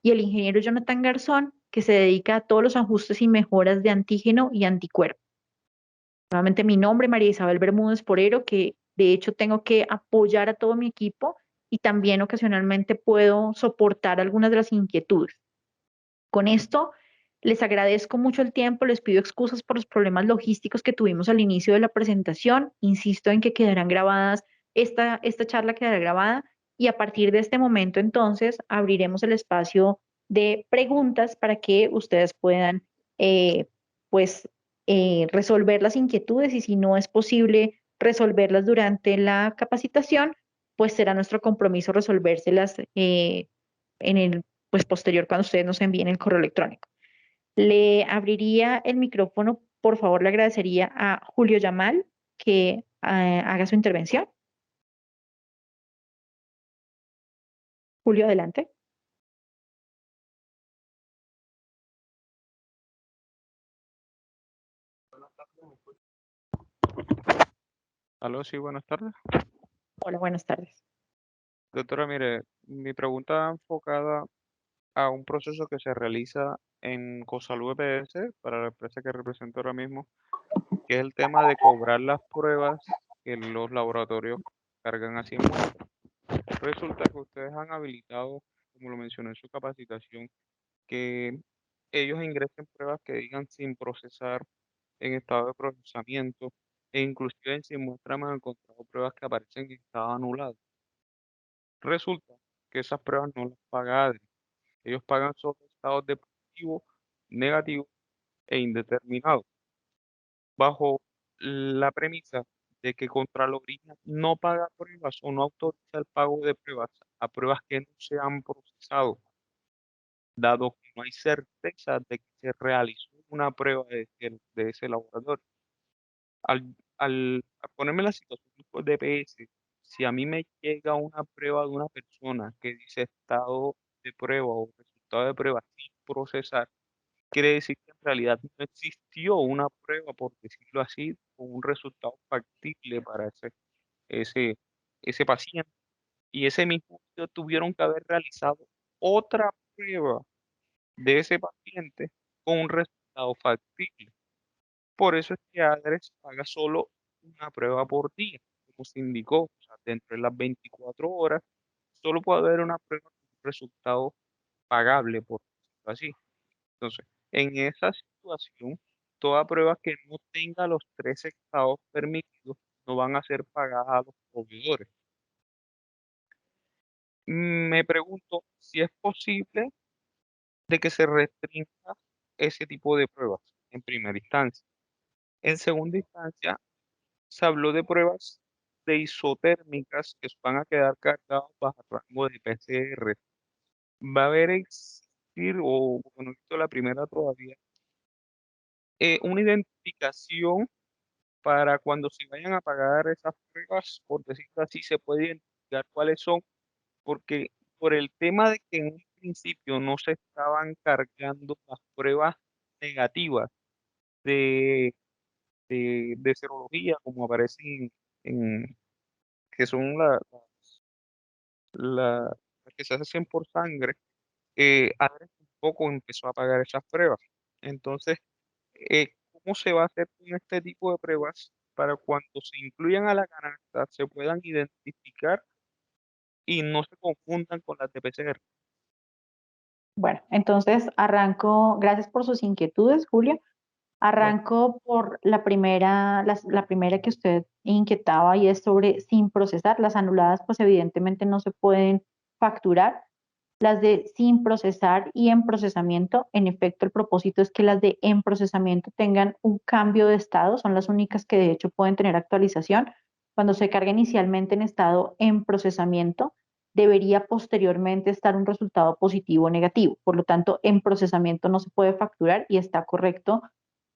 [SPEAKER 1] Y el ingeniero Jonathan Garzón, que se dedica a todos los ajustes y mejoras de antígeno y anticuerpo. Nuevamente mi nombre, María Isabel Bermúdez Porero, que de hecho tengo que apoyar a todo mi equipo y también ocasionalmente puedo soportar algunas de las inquietudes. Con esto, les agradezco mucho el tiempo, les pido excusas por los problemas logísticos que tuvimos al inicio de la presentación. Insisto en que quedarán grabadas, esta charla quedará grabada y a partir de este momento entonces abriremos el espacio de preguntas para que ustedes puedan eh, pues resolver las inquietudes y si no es posible resolverlas durante la capacitación, pues será nuestro compromiso resolvérselas en el pues posterior cuando ustedes nos envíen el correo electrónico. Le abriría el micrófono, por favor, le agradecería a Julio Yamal que haga su intervención. Julio, adelante.
[SPEAKER 2] Aló, sí, buenas tardes.
[SPEAKER 1] Hola, buenas tardes.
[SPEAKER 2] Doctora, mire, mi pregunta va enfocada a un proceso que se realiza en Cosalud EPS para la empresa que represento ahora mismo, que es el tema de cobrar las pruebas que los laboratorios cargan así en muestra. Resulta que ustedes han habilitado, como lo mencioné en su capacitación, que ellos ingresen pruebas que digan sin procesar, en estado de procesamiento, e inclusive en sin muestra me han encontrado pruebas que aparecen en estado anulado. Resulta que esas pruebas no las paga ADRI. Ellos pagan solo estados de positivo, negativo e indeterminado, bajo la premisa de que Contraloría no paga pruebas o no autoriza el pago de pruebas a pruebas que no se han procesado, dado que no hay certeza de que se realizó una prueba de ese laboratorio. Al ponerme en la situación de PS, si a mí me llega una prueba de una persona que dice estado de prueba o resultado de prueba sin procesar, quiere decir que en realidad no existió una prueba, por decirlo así, con un resultado factible para ese, ese paciente. Y ese mismo día tuvieron que haber realizado otra prueba de ese paciente con un resultado factible. Por eso es que ADRES paga solo una prueba por día, como se indicó. O sea, dentro de las 24 horas, solo puede haber una prueba con un resultado pagable, por decirlo así. Entonces, en esa situación, toda prueba que no tenga los tres estados permitidos no van a ser pagadas a los proveedores. Me pregunto si es posible de que se restrinja ese tipo de pruebas en primera instancia. En segunda instancia, se habló de pruebas de isotérmicas que van a quedar cargadas bajo rango de PCR. Va a haber existir, o bueno, he visto la primera todavía, una identificación para cuando se vayan a pagar esas pruebas, por decirlo así, se puede identificar cuáles son, porque por el tema de que en un principio no se estaban cargando las pruebas negativas de serología, como aparecen que son las que se hacen por sangre, ADRES tampoco empezó a pagar esas pruebas. Entonces, ¿cómo se va a hacer con este tipo de pruebas para cuando se incluyan a la canasta se puedan identificar y no se confundan con las de PCR?
[SPEAKER 1] Bueno, entonces arranco, gracias por sus inquietudes, Julio.
[SPEAKER 2] No,
[SPEAKER 1] Arranco por la primera que usted inquietaba y es sobre sin procesar. Las anuladas, pues evidentemente no se pueden facturar. Las de sin procesar y en procesamiento, en efecto, el propósito es que las de en procesamiento tengan un cambio de estado, son las únicas que de hecho pueden tener actualización. Cuando se carga inicialmente en estado en procesamiento, debería posteriormente estar un resultado positivo o negativo. Por lo tanto, en procesamiento no se puede facturar y está correcto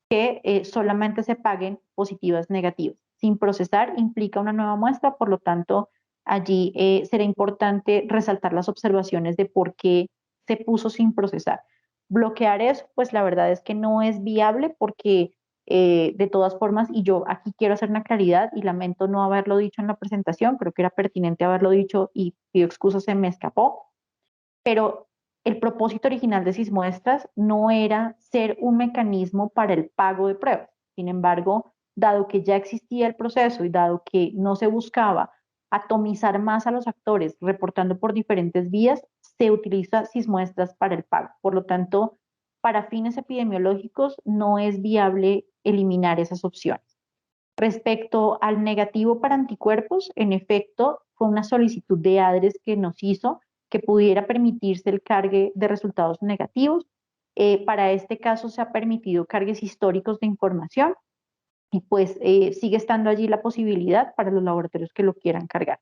[SPEAKER 1] que solamente se paguen positivas negativas. Sin procesar implica una nueva muestra, por lo tanto, allí será importante resaltar las observaciones de por qué se puso sin procesar. Bloquear eso, pues la verdad es que no es viable porque de todas formas, y yo aquí quiero hacer una claridad y lamento no haberlo dicho en la presentación, creo que era pertinente haberlo dicho y pido excusas, se me escapó, pero el propósito original de Sismuestras no era ser un mecanismo para el pago de pruebas. Sin embargo, dado que ya existía el proceso y dado que no se buscaba atomizar más a los actores reportando por diferentes vías, se utiliza Sismuestras para el pago. Por lo tanto, para fines epidemiológicos no es viable eliminar esas opciones. Respecto al negativo para anticuerpos, en efecto, fue una solicitud de ADRES que nos hizo que pudiera permitirse el cargue de resultados negativos. Para este caso se ha permitido cargues históricos de información y pues sigue estando allí la posibilidad para los laboratorios que lo quieran cargar.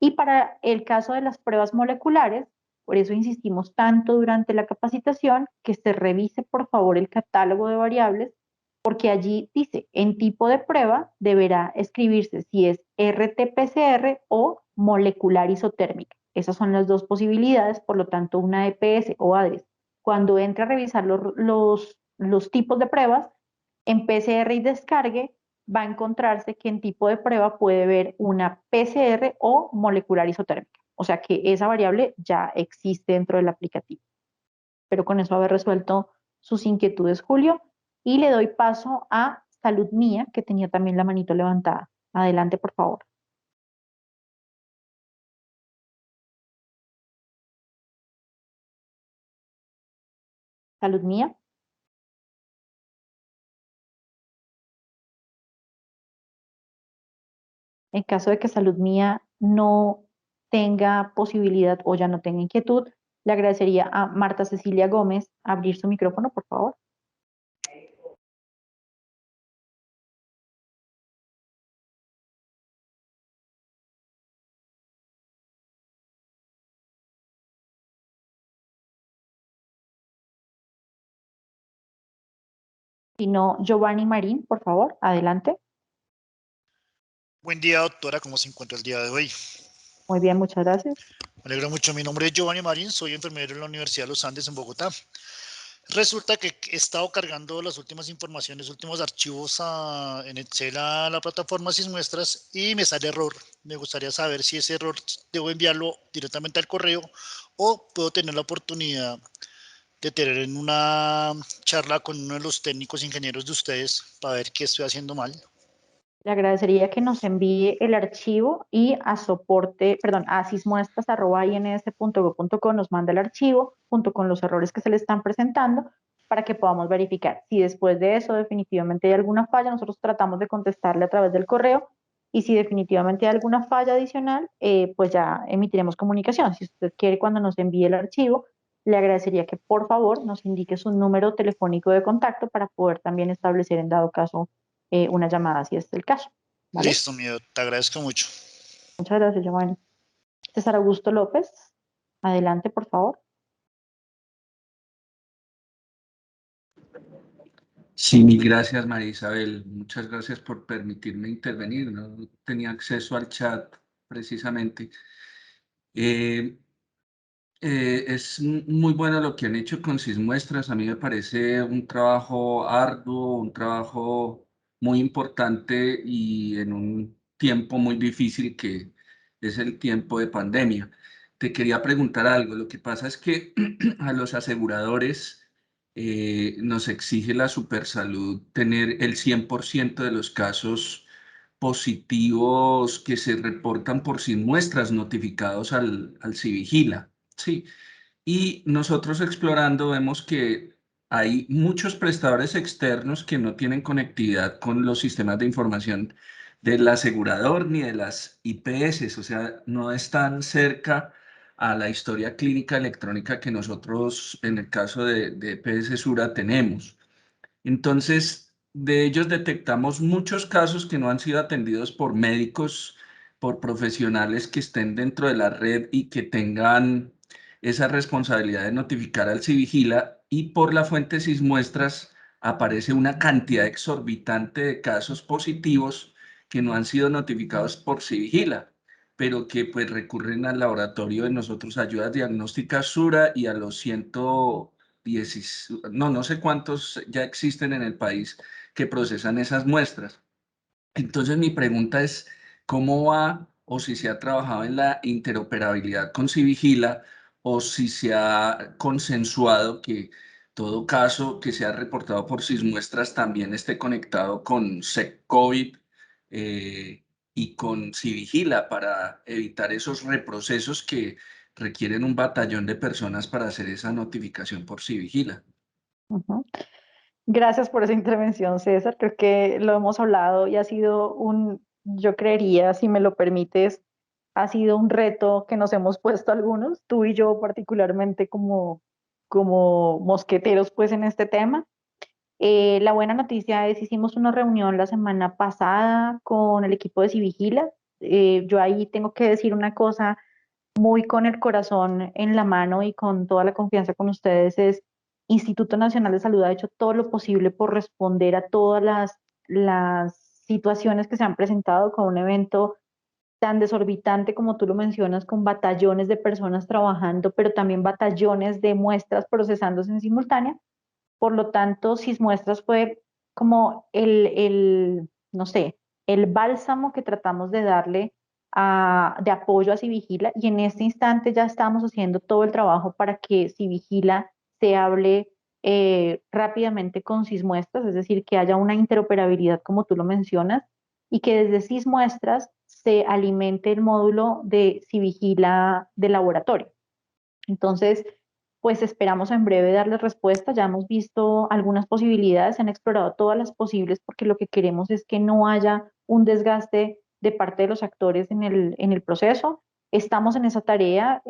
[SPEAKER 1] Y para el caso de las pruebas moleculares, por eso insistimos tanto durante la capacitación que se revise por favor el catálogo de variables porque allí dice, en tipo de prueba deberá escribirse si es RT-PCR o molecular isotérmica. Esas son las dos posibilidades, por lo tanto, una EPS o ADRES. Cuando entre a revisar los tipos de pruebas, en PCR y descargue, va a encontrarse que en tipo de prueba puede ver una PCR o molecular isotérmica. O sea que esa variable ya existe dentro del aplicativo. Espero con eso haber resuelto sus inquietudes, Julio. Y le doy paso a Salud Mía, que tenía también la manito levantada. Adelante, por favor. Salud Mía. En caso de que Salud Mía no tenga posibilidad o ya no tenga inquietud, le agradecería a Marta Cecilia Gómez abrir su micrófono, por favor. Si no, Giovanni Marín, por favor, adelante.
[SPEAKER 3] Buen día, doctora. ¿Cómo se encuentra el día de hoy?
[SPEAKER 1] Muy bien, muchas gracias.
[SPEAKER 3] Me alegra mucho. Mi nombre es Giovanni Marín, soy enfermero en la Universidad de los Andes en Bogotá. Resulta que he estado cargando las últimas informaciones, últimos archivos en Excel a la plataforma Sismuestras y me sale error. Me gustaría saber si ese error debo enviarlo directamente al correo o puedo tener la oportunidad de tener en una charla con uno de los técnicos ingenieros de ustedes para ver qué estoy haciendo mal.
[SPEAKER 1] Le agradecería que nos envíe el archivo y a soporte, perdón, a sismuestras@ins.go.co nos manda el archivo junto con los errores que se le están presentando para que podamos verificar. Si después de eso definitivamente hay alguna falla, nosotros tratamos de contestarle a través del correo y si definitivamente hay alguna falla adicional, pues ya emitiremos comunicación. Si usted quiere cuando nos envíe el archivo, le agradecería que por favor nos indique su número telefónico de contacto para poder también establecer en dado caso una llamada si es el caso. ¿Vale?
[SPEAKER 3] Listo, te agradezco mucho.
[SPEAKER 1] Muchas gracias, Giovanni. César Augusto López, adelante, por favor.
[SPEAKER 4] Sí, mil gracias, María Isabel. Muchas gracias por permitirme intervenir. No tenía acceso al chat precisamente. Eh, es muy bueno lo que han hecho con Sismuestras. A mí me parece un trabajo arduo, un trabajo muy importante y en un tiempo muy difícil que es el tiempo de pandemia. Te quería preguntar algo. Lo que pasa es que a los aseguradores nos exige la Supersalud tener el 100% de los casos positivos que se reportan por sin muestras notificados al Civigila. Sí. Y nosotros explorando vemos que hay muchos prestadores externos que no tienen conectividad con los sistemas de información del asegurador ni de las IPS, o sea, no están cerca a la historia clínica electrónica que nosotros en el caso de EPS Sura tenemos. Entonces, de ellos detectamos muchos casos que no han sido atendidos por médicos, por profesionales que estén dentro de la red y que tengan esa responsabilidad de notificar al Civigila, y por la fuente Sismuestras aparece una cantidad exorbitante de casos positivos que no han sido notificados por Civigila, pero que pues recurren al laboratorio de nosotros, Ayudas Diagnósticas Sura, y a los no sé cuántos ya existen en el país que procesan esas muestras. Entonces mi pregunta es, ¿cómo va o si se ha trabajado en la interoperabilidad con Civigila o si se ha consensuado que todo caso que sea reportado por Sismuestras también esté conectado con SecCovid y con Civigila para evitar esos reprocesos que requieren un batallón de personas para hacer esa notificación por Civigila?
[SPEAKER 1] Ujú. Gracias por esa intervención, César. Creo que lo hemos hablado y ha sido yo creería, si me lo permites, ha sido un reto que nos hemos puesto algunos, tú y yo particularmente como mosqueteros pues en este tema. La buena noticia es, hicimos una reunión la semana pasada con el equipo de Civigila. Yo ahí tengo que decir una cosa muy con el corazón en la mano y con toda la confianza con ustedes. Es Instituto Nacional de Salud ha hecho todo lo posible por responder a todas las situaciones que se han presentado con un evento tan desorbitante como tú lo mencionas, con batallones de personas trabajando, pero también batallones de muestras procesándose en simultánea. Por lo tanto, Sismuestras fue como no sé, el bálsamo que tratamos de darle de apoyo a Civigila, y en este instante ya estamos haciendo todo el trabajo para que Civigila se hable rápidamente con Sismuestras, es decir, que haya una interoperabilidad como tú lo mencionas, y que desde Sismuestras se alimente el módulo de Civigila de laboratorio. Entonces, pues esperamos en breve darles respuesta. Ya hemos visto algunas posibilidades, se han explorado todas las posibles, porque lo que queremos es que no haya un desgaste de parte de los actores en el proceso. Estamos en esa tarea.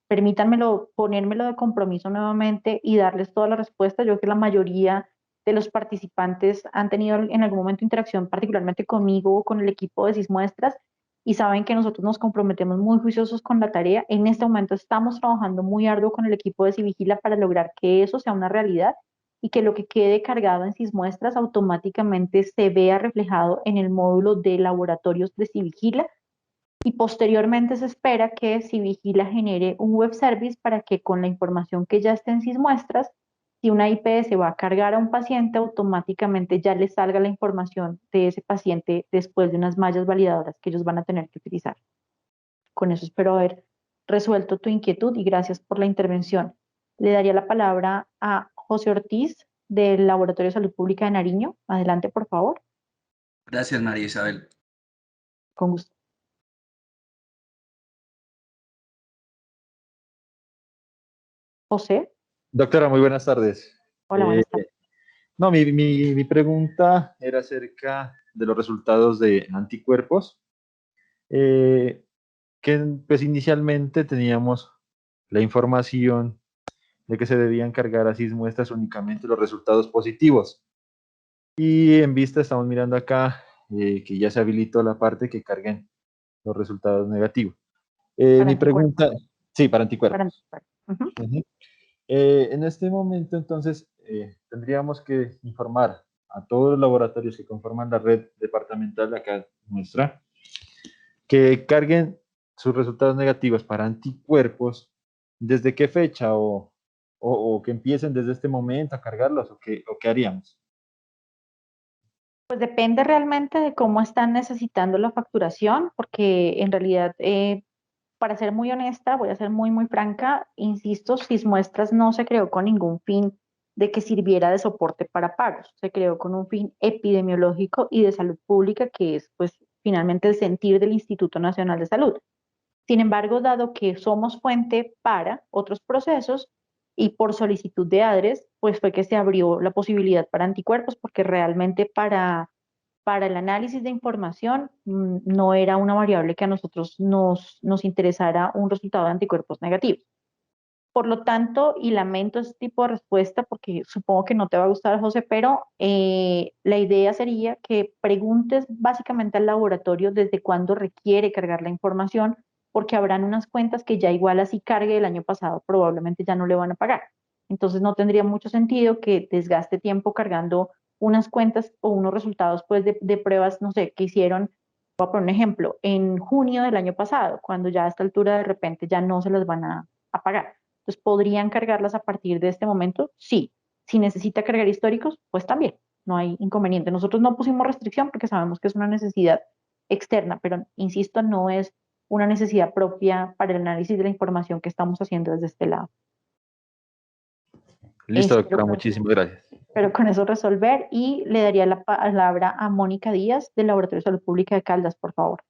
[SPEAKER 1] Permítanmelo, ponérmelo de compromiso nuevamente y darles toda la respuesta. Yo creo que la mayoría de los participantes han tenido en algún momento interacción, particularmente conmigo o con el equipo de Sismuestras, y saben que nosotros nos comprometemos muy juiciosos con la tarea. En este momento estamos trabajando muy arduo con el equipo de Civigila para lograr que eso sea una realidad y que lo que quede cargado en Sismuestras automáticamente se vea reflejado en el módulo de laboratorios de Civigila, y posteriormente se espera que Civigila genere un web service para que con la información que ya esté en Sismuestras, si una IPS va a cargar a un paciente, automáticamente ya le salga la información de ese paciente después de unas mallas validadoras que ellos van a tener que utilizar. Con eso espero haber resuelto tu inquietud y gracias por la intervención. Le daría la palabra a José Ortiz del Laboratorio de Salud Pública de Nariño. Adelante, por favor.
[SPEAKER 4] Gracias, María Isabel.
[SPEAKER 1] Con gusto. José.
[SPEAKER 5] Doctora, muy buenas tardes.
[SPEAKER 1] Hola, buenas tardes.
[SPEAKER 5] No, mi pregunta era acerca de los resultados de anticuerpos, que pues inicialmente teníamos la información de que se debían cargar a Sismuestras únicamente los resultados positivos. Y en vista estamos mirando acá que ya se habilitó la parte que carguen los resultados negativos.
[SPEAKER 1] Para
[SPEAKER 5] Mi
[SPEAKER 1] anticuerpos.
[SPEAKER 5] pregunta, sí, para
[SPEAKER 1] Para
[SPEAKER 5] anticuerpos.
[SPEAKER 1] anticuerpos. Ujú.
[SPEAKER 5] Ujú. En este momento, entonces, tendríamos que informar a todos los laboratorios que conforman la red departamental de acá nuestra, que carguen sus resultados negativos para anticuerpos. ¿Desde qué fecha o que empiecen desde este momento a cargarlos o qué haríamos?
[SPEAKER 1] Pues depende realmente de cómo están necesitando la facturación, porque en realidad, para ser muy honesta, voy a ser muy franca, insisto, Sismuestras no se creó con ningún fin de que sirviera de soporte para pagos, se creó con un fin epidemiológico y de salud pública, que es pues finalmente el sentir del Instituto Nacional de Salud. Sin embargo, dado que somos fuente para otros procesos y por solicitud de ADRES, pues fue que se abrió la posibilidad para anticuerpos, porque realmente para el análisis de información no era una variable que a nosotros nos interesara un resultado de anticuerpos negativos. Por lo tanto, y lamento este tipo de respuesta porque supongo que no te va a gustar, José, pero la idea sería que preguntes básicamente al laboratorio desde cuándo requiere cargar la información, porque habrán unas cuentas que ya igual así cargue el año pasado, probablemente ya no le van a pagar. Entonces no tendría mucho sentido que desgaste tiempo cargando unas cuentas o unos resultados pues de pruebas, no sé, que hicieron, voy a poner un ejemplo, en junio del año pasado, cuando ya a esta altura de repente ya no se las van a pagar. Entonces, ¿podrían cargarlas a partir de este momento? Sí. Si necesita cargar históricos, pues también, no hay inconveniente. Nosotros no pusimos restricción porque sabemos que es una necesidad externa, pero insisto, no es una necesidad propia para el análisis de la información que estamos haciendo desde este lado.
[SPEAKER 5] Listo,
[SPEAKER 1] Espero
[SPEAKER 5] doctora,
[SPEAKER 1] con,
[SPEAKER 5] muchísimas gracias.
[SPEAKER 1] espero con eso resolver y le daría la palabra a Mónica Díaz del Laboratorio de Salud Pública de Caldas, por favor.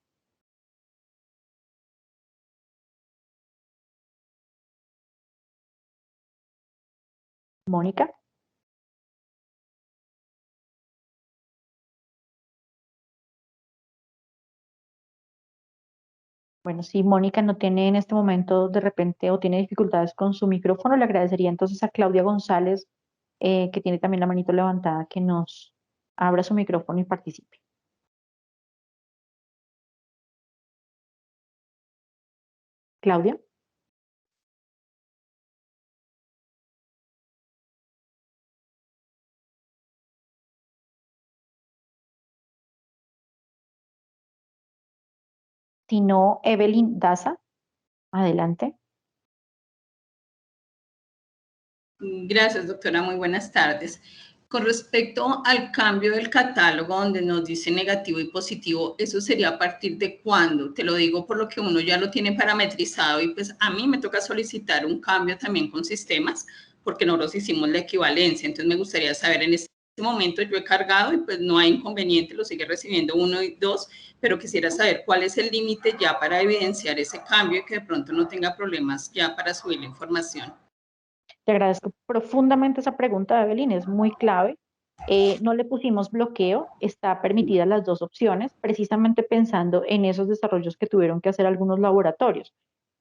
[SPEAKER 1] Mónica. Bueno, si Mónica no tiene en este momento de repente o tiene dificultades con su micrófono, le agradecería entonces a Claudia González, que tiene también la manito levantada, que nos abra su micrófono y participe. Claudia. Si no, Evelyn Daza, adelante.
[SPEAKER 6] Gracias, doctora. Muy buenas tardes. Con respecto al cambio del catálogo donde nos dice negativo y positivo, ¿eso sería a partir de cuándo? Te lo digo por lo que uno ya lo tiene parametrizado y pues a mí me toca solicitar un cambio también con sistemas porque nosotros hicimos la equivalencia. Entonces me gustaría saber en este momento yo he cargado y pues no hay inconveniente, lo sigue recibiendo 1 y 2, pero quisiera saber cuál es el límite ya para evidenciar ese cambio y que de pronto no tenga problemas ya para subir la información.
[SPEAKER 1] Te agradezco profundamente esa pregunta, Evelyn, es muy clave. No le pusimos bloqueo, está permitidas las dos opciones, precisamente pensando en esos desarrollos que tuvieron que hacer algunos laboratorios.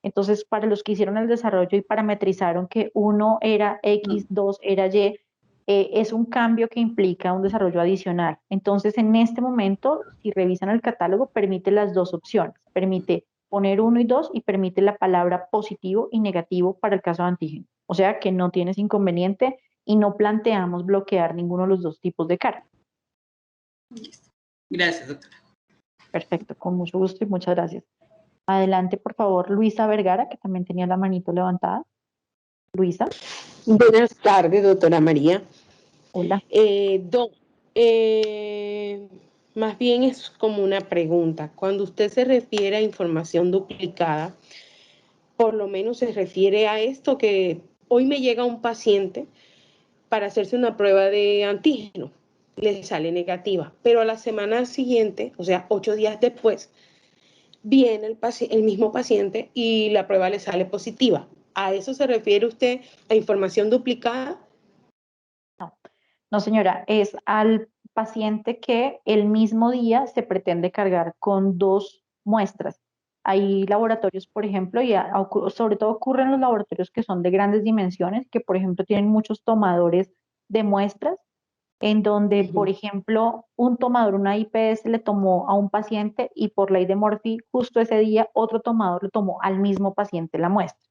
[SPEAKER 1] Entonces, para los que hicieron el desarrollo y parametrizaron que uno era X, dos era Y, es un cambio que implica un desarrollo adicional. Entonces, en este momento, si revisan el catálogo, permite las dos opciones. Permite poner 1 y 2 y permite la palabra positivo y negativo para el caso de antígeno. O sea que no tienes inconveniente y no planteamos bloquear ninguno de los dos tipos de carga.
[SPEAKER 6] Gracias, doctora.
[SPEAKER 1] Perfecto, con mucho gusto y muchas gracias. Adelante, por favor, Luisa Vergara, que también tenía la manito levantada. Luisa.
[SPEAKER 7] Buenas tardes, doctora María.
[SPEAKER 1] Hola.
[SPEAKER 7] Más bien es como una pregunta. Cuando usted se refiere a información duplicada, por lo menos se refiere a esto que hoy me llega un paciente para hacerse una prueba de antígeno, le sale negativa, pero a la semana siguiente, o sea, 8 días después, viene el mismo paciente y la prueba le sale positiva. ¿A eso se refiere usted, a información duplicada?
[SPEAKER 1] No, señora, es al paciente que el mismo día se pretende cargar con dos muestras. Hay laboratorios, por ejemplo, y sobre todo ocurre en los laboratorios que son de grandes dimensiones, que por ejemplo tienen muchos tomadores de muestras, en donde, por ejemplo, un tomador, una IPS le tomó a un paciente y por ley de Murphy, justo ese día otro tomador le tomó al mismo paciente la muestra.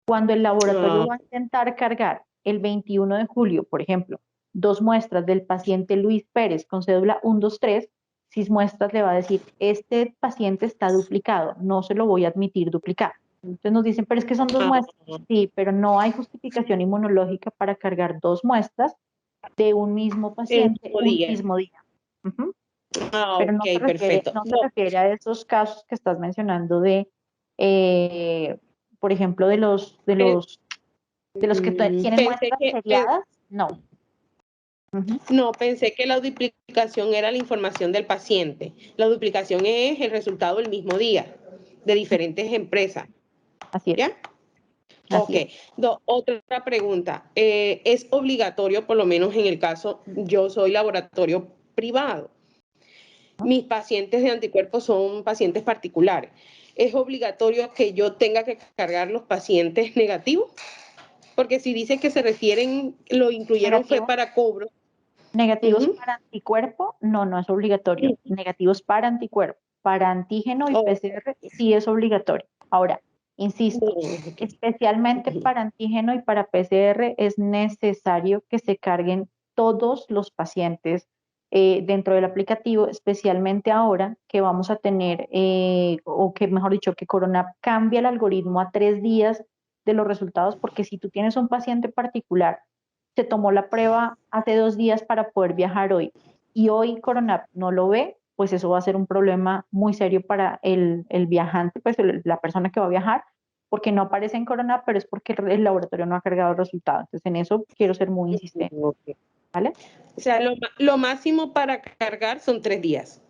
[SPEAKER 1] Cuando el laboratorio va a intentar cargar el 21 de julio, por ejemplo, dos muestras del paciente Luis Pérez con cédula 123, Sismuestras le va a decir, este paciente está duplicado, no se lo voy a admitir duplicado. Entonces nos dicen, pero es que son dos muestras. Sí, pero no hay justificación inmunológica para cargar dos muestras de un mismo paciente un mismo día. Ujú.
[SPEAKER 7] Ah,
[SPEAKER 1] Pero no
[SPEAKER 7] ok,
[SPEAKER 1] se refiere,
[SPEAKER 7] perfecto.
[SPEAKER 1] no se
[SPEAKER 7] No,
[SPEAKER 1] refiere a esos casos que estás mencionando de, por ejemplo, de los que tienen
[SPEAKER 7] pensé
[SPEAKER 1] muestras
[SPEAKER 7] que,
[SPEAKER 1] seriadas, no. Ujú.
[SPEAKER 7] no, pensé que la duplicación era la información del paciente. La duplicación es el resultado del mismo día, de diferentes empresas.
[SPEAKER 1] Así es,
[SPEAKER 7] ¿Ya?
[SPEAKER 1] así
[SPEAKER 7] Ok.
[SPEAKER 1] es.
[SPEAKER 7] Otra pregunta. ¿Es obligatorio, por lo menos en el caso, yo soy laboratorio privado? Mis pacientes de anticuerpos son pacientes particulares. ¿Es obligatorio que yo tenga que cargar los pacientes negativos? Porque si dicen que se refieren, lo incluyeron fue
[SPEAKER 1] Negativo.
[SPEAKER 7] para cobro.
[SPEAKER 1] Negativos
[SPEAKER 7] Ujú.
[SPEAKER 1] para anticuerpo, no, no es obligatorio. Negativos para anticuerpo, para antígeno y
[SPEAKER 7] Oh,
[SPEAKER 1] PCR sí es obligatorio. Ahora, insisto,
[SPEAKER 7] ok.
[SPEAKER 1] especialmente para antígeno y para PCR es necesario que se carguen todos los pacientes dentro del aplicativo, especialmente ahora que vamos a tener, o que mejor dicho, que Corona cambia el algoritmo a 3 días de los resultados, porque si tú tienes un paciente particular, se tomó la prueba hace 2 días para poder viajar hoy y hoy Corona no lo ve, pues eso va a ser un problema muy serio para el viajante, pues la persona que va a viajar, porque no aparece en Corona, pero es porque el laboratorio no ha cargado el resultado. Entonces en eso quiero ser muy insistente,
[SPEAKER 7] Ok.
[SPEAKER 1] ¿vale?
[SPEAKER 7] O sea, lo máximo para cargar son 3 días.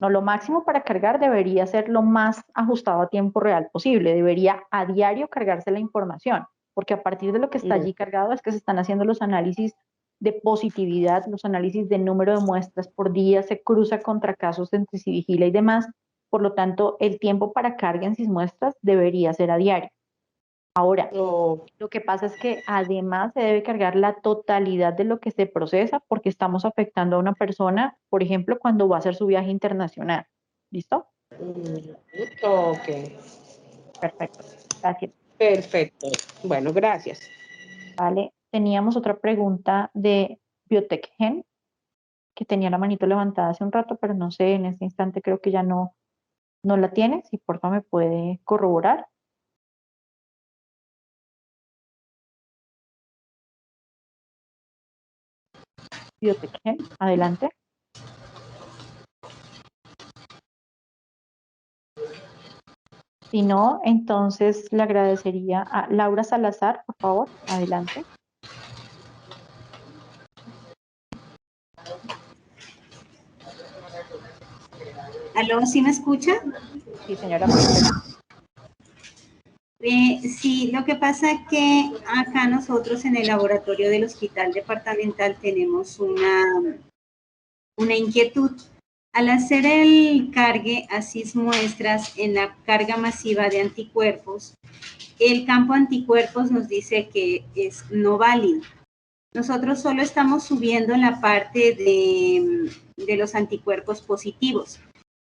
[SPEAKER 1] No, lo máximo para cargar debería ser lo más ajustado a tiempo real posible. Debería a diario cargarse la información, porque a partir de lo que está allí cargado es que se están haciendo los análisis de positividad, los análisis de número de muestras por día, se cruza contra casos de vigila y demás. Por lo tanto, el tiempo para carga en sus muestras debería ser a diario. Ahora,
[SPEAKER 7] Oh,
[SPEAKER 1] lo que pasa es que además se debe cargar la totalidad de lo que se procesa porque estamos afectando a una persona, por ejemplo, cuando va a hacer su viaje internacional. ¿Listo?
[SPEAKER 7] ok,
[SPEAKER 1] Perfecto. Gracias.
[SPEAKER 7] perfecto. Bueno, gracias.
[SPEAKER 1] Vale. Teníamos otra pregunta de BiotechGen, que tenía la manito levantada hace un rato, pero no sé, en este instante creo que ya no la tiene. Si por favor me puede corroborar. BiotechGen, adelante. Si no, entonces le agradecería a Laura Salazar, por favor, adelante.
[SPEAKER 8] ¿Aló, sí me escucha?
[SPEAKER 1] Sí, señora, perfecto.
[SPEAKER 8] Sí, lo que pasa es que acá nosotros en el laboratorio del Hospital Departamental tenemos una inquietud. Al hacer el cargue a cis muestras en la carga masiva de anticuerpos, el campo anticuerpos nos dice que es no válido. Nosotros solo estamos subiendo en la parte de los anticuerpos positivos.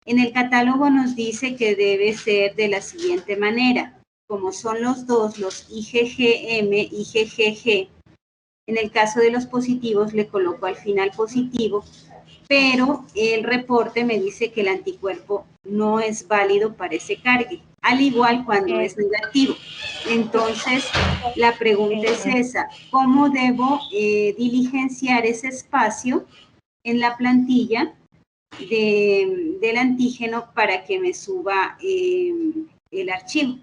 [SPEAKER 8] En el catálogo nos dice que debe ser de la siguiente manera. Como son los dos, los IgG-M, IgG-G, en el caso de los positivos le coloco al final positivo, pero el reporte me dice que el anticuerpo no es válido para ese cargue, al igual cuando es negativo. Entonces, la pregunta es esa, ¿cómo debo diligenciar ese espacio en la plantilla del antígeno para que me suba el archivo?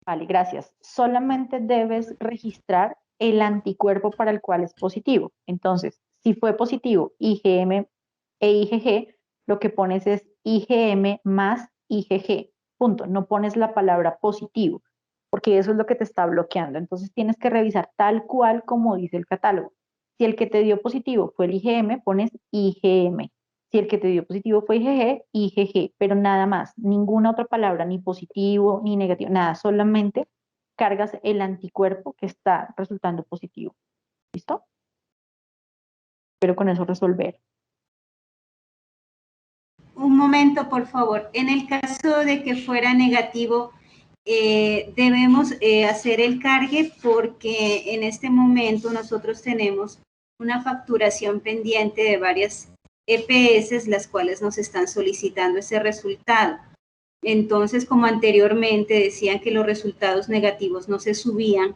[SPEAKER 1] Vale, gracias. Solamente debes registrar el anticuerpo para el cual es positivo. Entonces, si fue positivo IgM e IgG, lo que pones es IgM más IgG. Punto. No pones la palabra positivo, porque eso es lo que te está bloqueando. Entonces, tienes que revisar tal cual como dice el catálogo. Si el que te dio positivo fue el IgM, pones IgM. Si el que te dio positivo fue IgG, IgG, pero nada más, ninguna otra palabra, ni positivo, ni negativo, nada, solamente cargas el anticuerpo que está resultando positivo. ¿Listo? Espero con eso resolver.
[SPEAKER 8] Un momento, por favor. En el caso de que fuera negativo, debemos hacer el cargue porque en este momento nosotros tenemos una facturación pendiente de varias EPS, las cuales nos están solicitando ese resultado. Entonces, como anteriormente decían que los resultados negativos no se subían,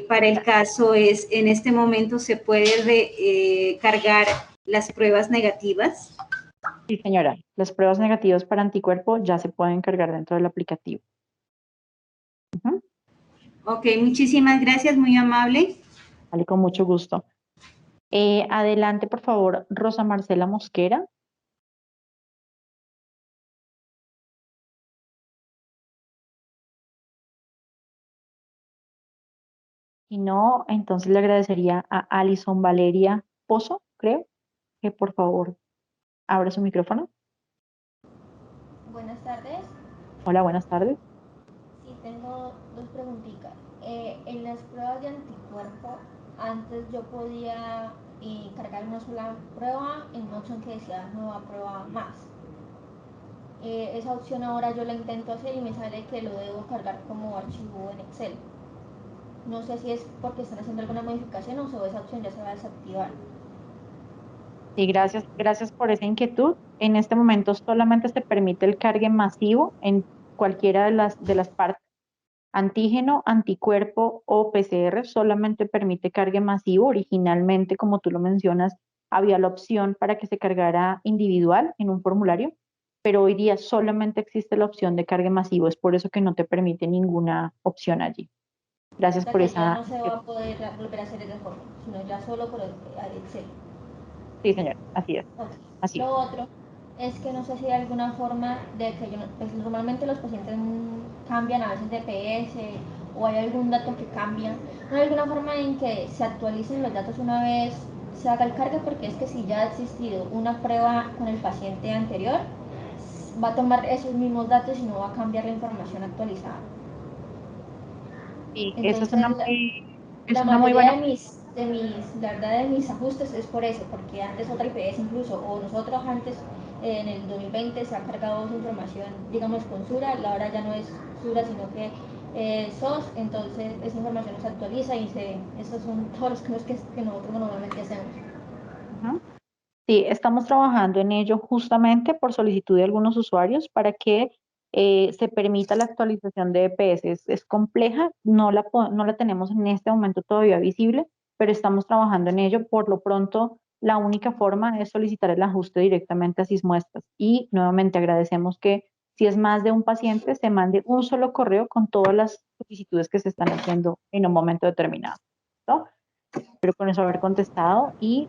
[SPEAKER 8] para el caso es, en este momento se puede cargar las pruebas negativas.
[SPEAKER 1] Sí, señora. Las pruebas negativas para anticuerpo ya se pueden cargar dentro del aplicativo. Ujú.
[SPEAKER 8] Ok, muchísimas gracias, muy amable.
[SPEAKER 1] Vale, con mucho gusto. Adelante, por favor, Rosa Marcela Mosquera. Si no, entonces le agradecería a Alison Valeria Pozo, creo, que por favor abra su micrófono.
[SPEAKER 9] Buenas tardes.
[SPEAKER 1] Hola, buenas tardes.
[SPEAKER 9] Sí, tengo dos preguntitas. En las pruebas de anticuerpo, antes yo podía cargar una sola prueba en una opción que decía nueva prueba más. Esa opción ahora yo la intento hacer y me sale que lo debo cargar como archivo en Excel. No sé si es porque están haciendo alguna modificación o si esa opción ya se va a desactivar.
[SPEAKER 1] Sí, gracias por esa inquietud. En este momento solamente se permite el cargue masivo en cualquiera de las partes. Antígeno, anticuerpo o PCR solamente permite cargue masivo. Originalmente, como tú lo mencionas, había la opción para que se cargara individual en un formulario, pero hoy día solamente existe la opción de cargue masivo. Es por eso que no te permite ninguna opción allí. Gracias
[SPEAKER 9] O sea
[SPEAKER 1] por
[SPEAKER 9] que
[SPEAKER 1] esa
[SPEAKER 9] ya no se va
[SPEAKER 1] inquietud.
[SPEAKER 9] a poder volver a hacer de forma, sino ya solo por Excel.
[SPEAKER 1] Sí, señor, así es.
[SPEAKER 9] Ok.
[SPEAKER 1] Así
[SPEAKER 9] Lo
[SPEAKER 1] es.
[SPEAKER 9] otro es que no sé si hay alguna forma de que pues normalmente los pacientes cambian a veces de PS o hay algún dato que cambia. ¿No hay alguna forma en que se actualicen los datos una vez se haga el cargue? Porque es que si ya ha existido una prueba con el paciente anterior, va a tomar esos mismos datos y no va a cambiar la información actualizada.
[SPEAKER 1] Sí, esa
[SPEAKER 9] Entonces,
[SPEAKER 1] es
[SPEAKER 9] la
[SPEAKER 1] una muy
[SPEAKER 9] mayoría
[SPEAKER 1] buena.
[SPEAKER 9] la verdad de mis ajustes es por eso, porque antes otra IPS incluso, o nosotros antes en el 2020 se ha cargado su información, digamos, con Sura, la hora ya no es Sura, sino que SOS, entonces esa información se actualiza y esos son todos los cambios que nosotros normalmente hacemos.
[SPEAKER 1] Ujú. Sí, estamos trabajando en ello justamente por solicitud de algunos usuarios para que se permita la actualización de EPS. Es compleja, no la tenemos en este momento todavía visible, pero estamos trabajando en ello. Por lo pronto, la única forma es solicitar el ajuste directamente a Sismuestras. Y nuevamente agradecemos que si es más de un paciente, se mande un solo correo con todas las solicitudes que se están haciendo en un momento determinado, ¿no? Espero con eso haber contestado y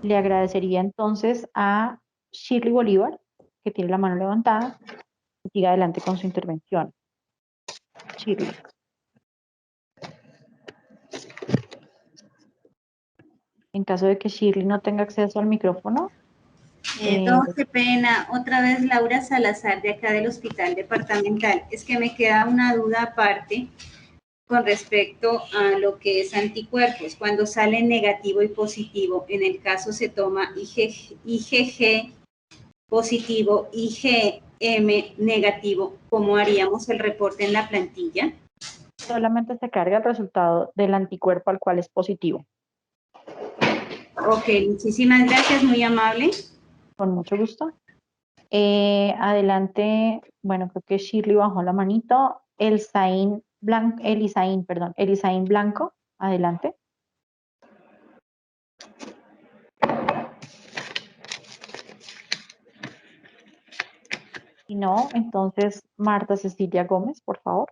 [SPEAKER 1] le agradecería entonces a Shirley Bolívar, que tiene la mano levantada, que siga adelante con su intervención. Shirley. En caso de que Shirley no tenga acceso al micrófono.
[SPEAKER 8] Qué pena. Otra vez Laura Salazar de acá del Hospital Departamental. Es que me queda una duda aparte con respecto a lo que es anticuerpos. Cuando sale negativo y positivo, en el caso se toma IgG positivo, IgM negativo, ¿cómo haríamos el reporte en la plantilla?
[SPEAKER 1] Solamente se carga el resultado del anticuerpo al cual es positivo.
[SPEAKER 8] Ok, muchísimas gracias, muy amable.
[SPEAKER 1] Con mucho gusto. Adelante, bueno, creo que Shirley bajó la manito. Elisaín Blanco, adelante. Si no, entonces Marta Cecilia Gómez, por favor.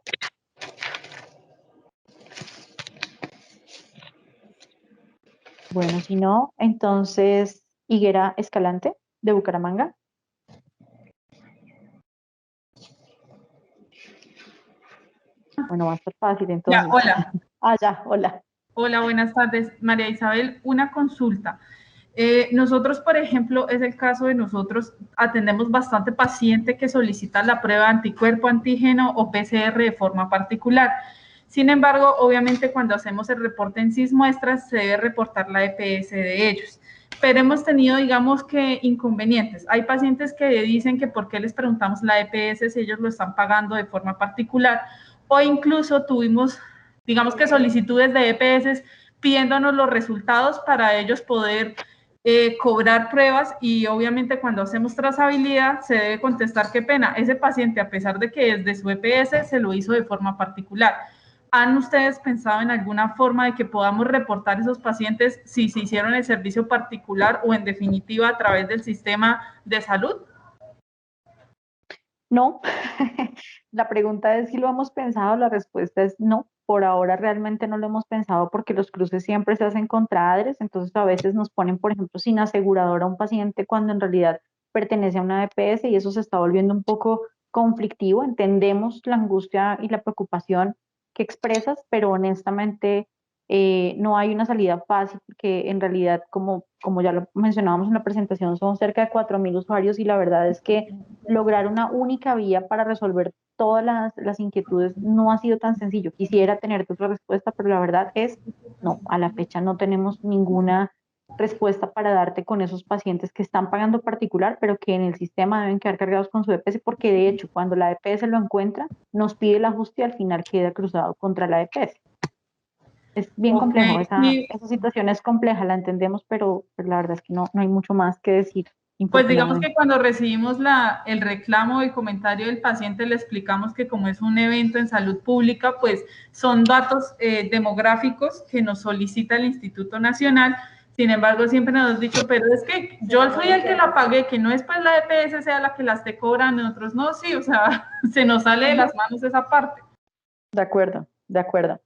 [SPEAKER 1] Bueno, si no, entonces Higuera Escalante, de Bucaramanga. Bueno, va a ser fácil entonces.
[SPEAKER 10] Ya, hola.
[SPEAKER 1] Ya, hola.
[SPEAKER 10] Hola, buenas tardes. María Isabel, una consulta. Nosotros, por ejemplo, es el caso de nosotros, atendemos bastante paciente que solicita la prueba de anticuerpo, antígeno o PCR de forma particular. Sin embargo, obviamente cuando hacemos el reporte en Sismuestras se debe reportar la EPS de ellos. Pero hemos tenido, digamos que, inconvenientes. Hay pacientes que dicen que por qué les preguntamos la EPS si ellos lo están pagando de forma particular, o incluso tuvimos, digamos que solicitudes de EPS pidiéndonos los resultados para ellos poder cobrar pruebas, y obviamente cuando hacemos trazabilidad se debe contestar qué pena, ese paciente a pesar de que es de su EPS se lo hizo de forma particular. ¿Han ustedes pensado en alguna forma de que podamos reportar esos pacientes si se hicieron el servicio particular o en definitiva a través del sistema de salud?
[SPEAKER 1] No, la pregunta es si lo hemos pensado, la respuesta es no. Por ahora realmente no lo hemos pensado porque los cruces siempre se hacen contra ADRES, entonces a veces nos ponen, por ejemplo, sin aseguradora a un paciente cuando en realidad pertenece a una EPS y eso se está volviendo un poco conflictivo. Entendemos la angustia y la preocupación que expresas, pero honestamente no hay una salida fácil porque en realidad, como ya lo mencionábamos en la presentación, son cerca de 4.000 usuarios y la verdad es que lograr una única vía para resolver todas las inquietudes no ha sido tan sencillo. Quisiera tener otra respuesta, pero la verdad es no, a la fecha no tenemos ninguna respuesta para darte con esos pacientes que están pagando particular, pero que en el sistema deben quedar cargados con su EPS, porque de hecho, cuando la EPS lo encuentra, nos pide el ajuste y al final queda cruzado contra la EPS. Es bien complejo, esa situación es compleja, la entendemos, pero la verdad es que no hay mucho más que decir.
[SPEAKER 10] Pues digamos que cuando recibimos el reclamo o el comentario del paciente le explicamos que como es un evento en salud pública, pues son datos demográficos que nos solicita el Instituto Nacional. Sin embargo, siempre nos han dicho, pero es que yo soy el que la pagué, que no es pues la EPS sea la que la esté cobrando, nosotros no, sí, o sea, se nos sale de las manos esa parte.
[SPEAKER 1] De acuerdo, de acuerdo.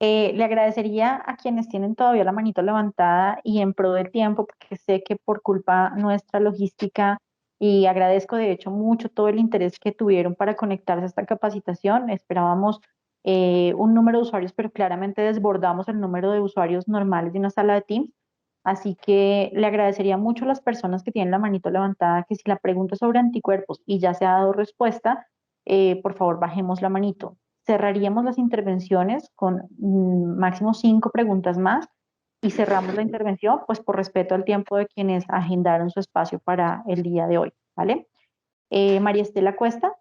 [SPEAKER 1] Le agradecería a quienes tienen todavía la manito levantada y en pro del tiempo, porque sé que por culpa nuestra logística, y agradezco de hecho mucho todo el interés que tuvieron para conectarse a esta capacitación. Esperábamos un número de usuarios, pero claramente desbordamos el número de usuarios normales de una sala de Teams. Así que le agradecería mucho a las personas que tienen la manito levantada que si la pregunta es sobre anticuerpos y ya se ha dado respuesta, por favor bajemos la manito. Cerraríamos las intervenciones con máximo 5 preguntas más y cerramos la intervención, pues por respeto al tiempo de quienes agendaron su espacio para el día de hoy, ¿vale? María Estela Cuesta,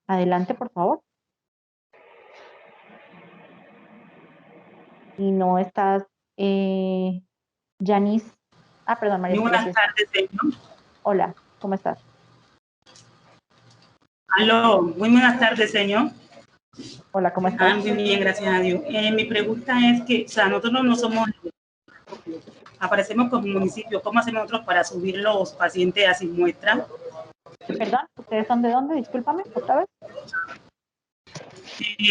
[SPEAKER 1] adelante, por favor. Y no estás, Yanis. Perdón, María Estela.
[SPEAKER 11] Buenas tardes, señor.
[SPEAKER 1] Hola, ¿cómo estás?
[SPEAKER 11] Aló, muy buenas tardes, señor.
[SPEAKER 1] Hola, ¿cómo estás?
[SPEAKER 11] Muy bien, gracias a Dios. Mi pregunta es que, o sea, nosotros no somos, aparecemos como municipio, ¿cómo hacemos nosotros para subir los pacientes a sin muestra?
[SPEAKER 1] Perdón, ¿ustedes son de dónde? Discúlpame, otra vez.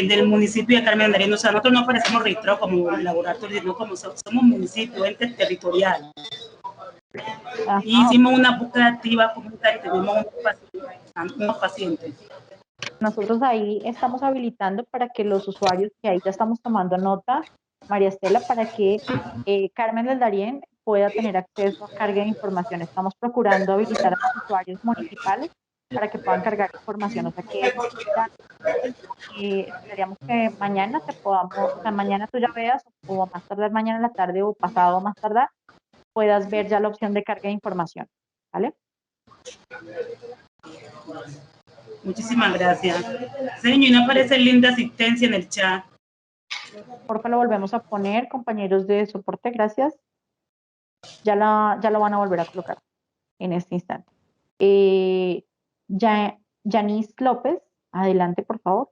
[SPEAKER 11] Del municipio de Carmen de Arena, o sea, nosotros no aparecemos registrados como laboratorio, no como somos municipio, ente territorial. Y hicimos una búsqueda activa comunitaria y tenemos unos pacientes.
[SPEAKER 1] Nosotros ahí estamos habilitando para que los usuarios, que ahí ya estamos tomando nota, María Estela, para que Carmen del Darién pueda tener acceso a carga de información. Estamos procurando habilitar a los usuarios municipales para que puedan cargar información. O sea que esperaríamos que mañana mañana tú ya veas, o más tardar mañana en la tarde o pasado más tardar, puedas ver ya la opción de carga de información, ¿vale?
[SPEAKER 11] Muchísimas gracias. Señor, ¿y no aparece el link de asistencia en el chat?
[SPEAKER 1] Por favor, lo volvemos a poner, compañeros de soporte, gracias. Ya lo van a volver a colocar en este instante. Yanis López, adelante, por favor.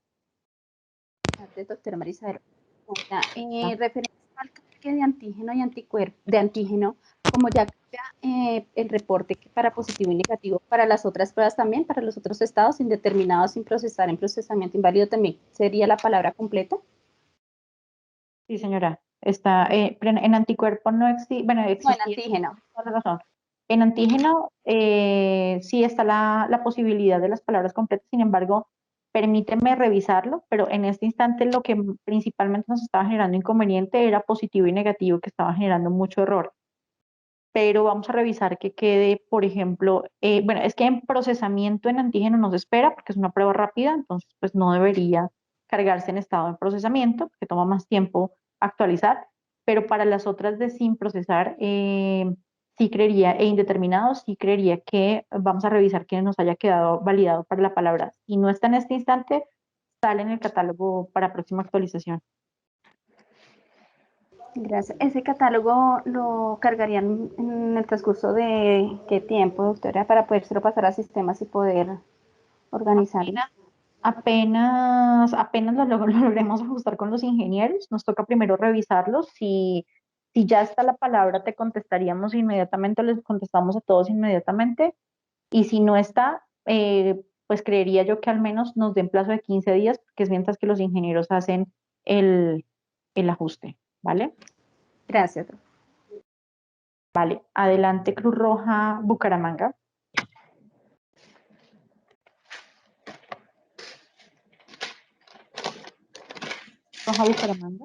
[SPEAKER 12] Gracias, doctora Marisabel. Referente al cargue de antígeno y anticuerpo, de antígeno, como ya el reporte para positivo y negativo para las otras pruebas también, para los otros estados indeterminados sin procesar en procesamiento inválido también, ¿sería la palabra completa?
[SPEAKER 1] Sí, señora. Está, en anticuerpo no existe, bueno, existe.
[SPEAKER 12] No, en antígeno.
[SPEAKER 1] Razón. En antígeno sí está la posibilidad de las palabras completas, sin embargo, permíteme revisarlo, pero en este instante lo que principalmente nos estaba generando inconveniente era positivo y negativo, que estaba generando mucho error. Pero vamos a revisar que quede, por ejemplo, bueno, es que en procesamiento en antígeno no se espera porque es una prueba rápida, entonces pues no debería cargarse en estado de procesamiento, que toma más tiempo actualizar, pero para las otras de sin procesar, sí creería, e indeterminados, sí creería que vamos a revisar que nos haya quedado validado para la palabra. Si no está en este instante, sale en el catálogo para próxima actualización.
[SPEAKER 12] Gracias. ¿Ese catálogo lo cargarían en el transcurso de qué tiempo, doctora, para podérselo pasar a sistemas y poder organizarlo?
[SPEAKER 1] Apenas lo logremos ajustar con los ingenieros, nos toca primero revisarlos. Si ya está la palabra, te contestaríamos inmediatamente, les contestamos a todos inmediatamente. Y si no está, pues creería yo que al menos nos den plazo de 15 días, porque es mientras que los ingenieros hacen el ajuste, ¿vale?
[SPEAKER 12] Gracias.
[SPEAKER 1] Vale, adelante Cruz Roja Bucaramanga. Roja Bucaramanga.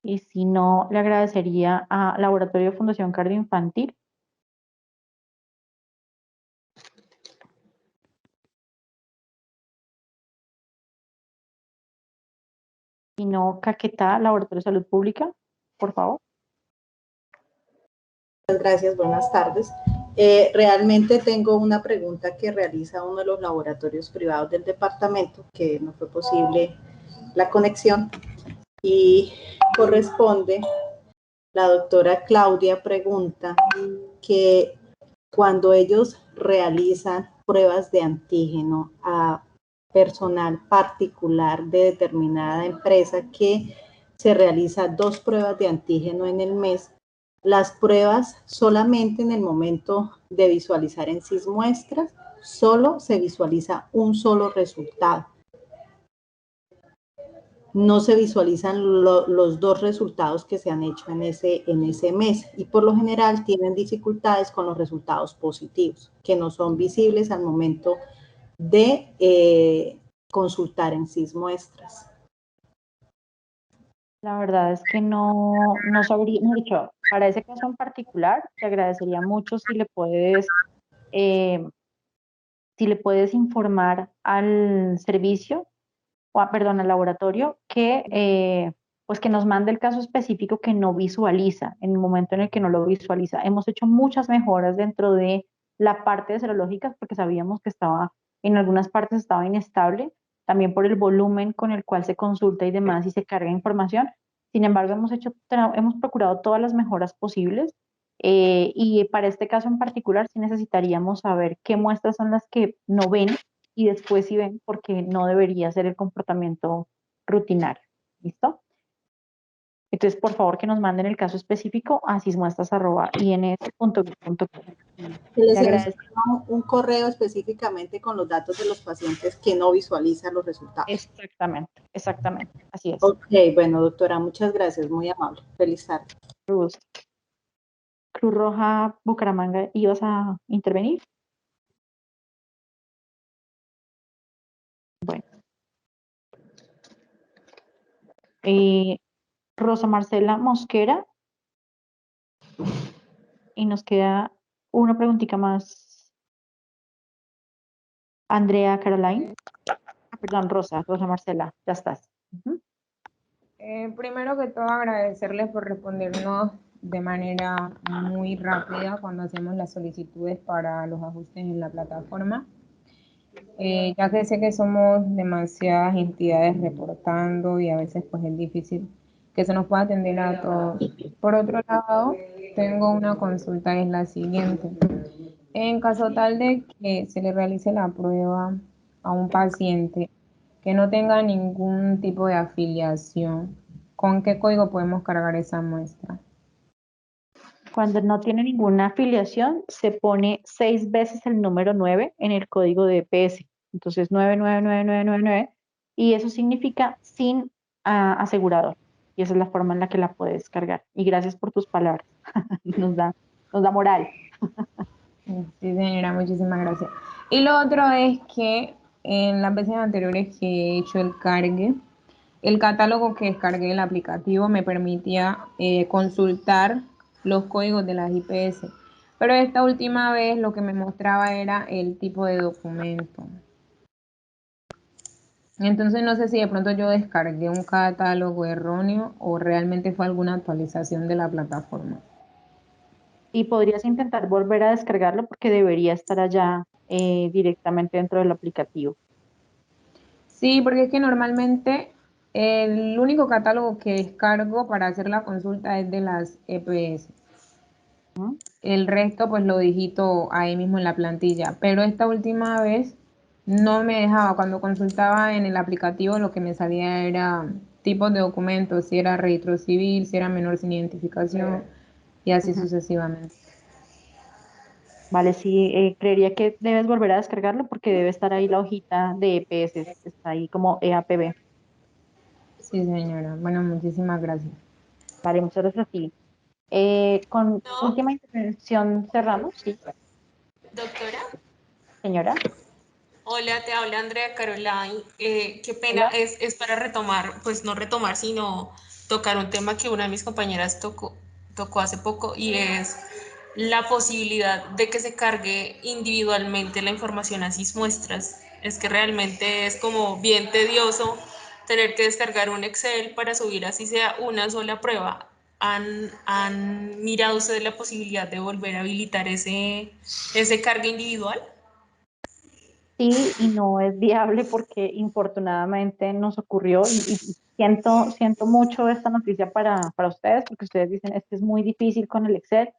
[SPEAKER 1] Y si no, le agradecería a Laboratorio de Fundación Cardioinfantil. Si no, Caquetá, Laboratorio de Salud Pública, por favor.
[SPEAKER 13] Muchas gracias, buenas tardes. Realmente tengo una pregunta que realiza uno de los laboratorios privados del departamento, que no fue posible la conexión, y corresponde, la doctora Claudia pregunta que cuando ellos realizan pruebas de antígeno a personal particular de determinada empresa que se realiza 2 pruebas de antígeno en el mes, las pruebas solamente en el momento de visualizar en SIS-muestras, solo se visualiza un solo resultado. No se visualizan los 2 resultados que se han hecho en ese mes y por lo general tienen dificultades con los resultados positivos, que no son visibles al momento de consultar en SIS-muestras.
[SPEAKER 1] La verdad es que no sabría, mejor dicho, para ese caso en particular, te agradecería mucho si le puedes informar al servicio, al laboratorio, que pues que nos mande el caso específico que no visualiza, en el momento en el que no lo visualiza. Hemos hecho muchas mejoras dentro de la parte de serológicas porque sabíamos que en algunas partes estaba inestable, también por el volumen con el cual se consulta y demás y se carga información. Sin embargo, hemos procurado todas las mejoras posibles. Y para este caso en particular sí necesitaríamos saber qué muestras son las que no ven y después sí ven, porque no debería ser el comportamiento rutinario. ¿Listo? Entonces, por favor, que nos manden el caso específico a sismuestras@ins.gov.co.
[SPEAKER 13] Les enviamos un correo específicamente con los datos de los pacientes que no visualizan los resultados.
[SPEAKER 1] Exactamente, así es.
[SPEAKER 13] Ok, bueno, doctora, muchas gracias, muy amable. Feliz tarde.
[SPEAKER 1] Cruz Roja Bucaramanga, ¿ibas a intervenir? Bueno. Rosa Marcela Mosquera. Y nos queda una preguntita más. Andrea Caroline. Perdón, Rosa Marcela, ya estás.
[SPEAKER 14] Primero que todo, agradecerles por respondernos de manera muy rápida cuando hacemos las solicitudes para los ajustes en la plataforma. Ya que sé que somos demasiadas entidades reportando y a veces pues es difícil que se nos pueda atender a todos. Por otro lado, tengo una consulta, es la siguiente. En caso tal de que se le realice la prueba a un paciente que no tenga ningún tipo de afiliación, ¿con qué código podemos cargar esa muestra?
[SPEAKER 1] Cuando no tiene ninguna afiliación, se pone 6 veces el número 9 en el código de EPS. Entonces, 999999, y eso significa sin asegurador. Y esa es la forma en la que la puedes cargar. Y gracias por tus palabras. Nos da moral.
[SPEAKER 14] Sí, señora, muchísimas gracias. Y lo otro es que en las veces anteriores que he hecho el cargue, el catálogo que descargué el aplicativo me permitía consultar los códigos de las IPS, pero esta última vez lo que me mostraba era el tipo de documento. Entonces no sé si de pronto yo descargué un catálogo erróneo o realmente fue alguna actualización de la plataforma.
[SPEAKER 1] Y podrías intentar volver a descargarlo porque debería estar allá directamente dentro del aplicativo.
[SPEAKER 14] Sí, porque es que normalmente el único catálogo que descargo para hacer la consulta es de las EPS. El resto pues lo digito ahí mismo en la plantilla, pero esta última vez no me dejaba. Cuando consultaba en el aplicativo, lo que me salía era tipos de documentos, si era registro civil, si era menor sin identificación y así sucesivamente.
[SPEAKER 1] Vale, sí, creería que debes volver a descargarlo porque debe estar ahí la hojita de EPS, está ahí como EAPB.
[SPEAKER 14] Sí, señora. Bueno, muchísimas gracias.
[SPEAKER 1] Vale, muchas gracias a ti. Con última intervención cerramos, ¿sí?
[SPEAKER 15] Doctora,
[SPEAKER 1] Señora.
[SPEAKER 15] hola, te habla Andrea Caroline. Qué pena, es para retomar, pues no retomar, sino tocar un tema que una de mis compañeras tocó hace poco y es la posibilidad de que se cargue individualmente la información a SysMuestras. Es que realmente es como bien tedioso tener que descargar un Excel para subir así sea una sola prueba. ¿Han mirado ustedes la posibilidad de volver a habilitar ese carga individual?
[SPEAKER 1] Sí, y no es viable porque infortunadamente nos ocurrió y siento mucho esta noticia para ustedes porque ustedes dicen es que es muy difícil con el Excel,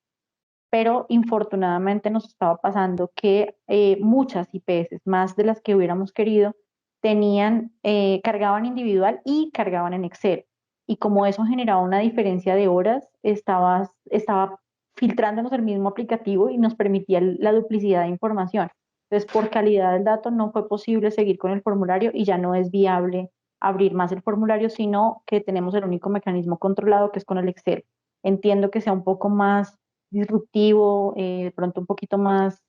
[SPEAKER 1] pero infortunadamente nos estaba pasando que muchas IPS, más de las que hubiéramos querido, cargaban individual y cargaban en Excel. Y como eso generaba una diferencia de horas, estaba filtrándonos el mismo aplicativo y nos permitía la duplicidad de información. Entonces, por calidad del dato no fue posible seguir con el formulario y ya no es viable abrir más el formulario, sino que tenemos el único mecanismo controlado que es con el Excel. Entiendo que sea un poco más disruptivo, de pronto un poquito más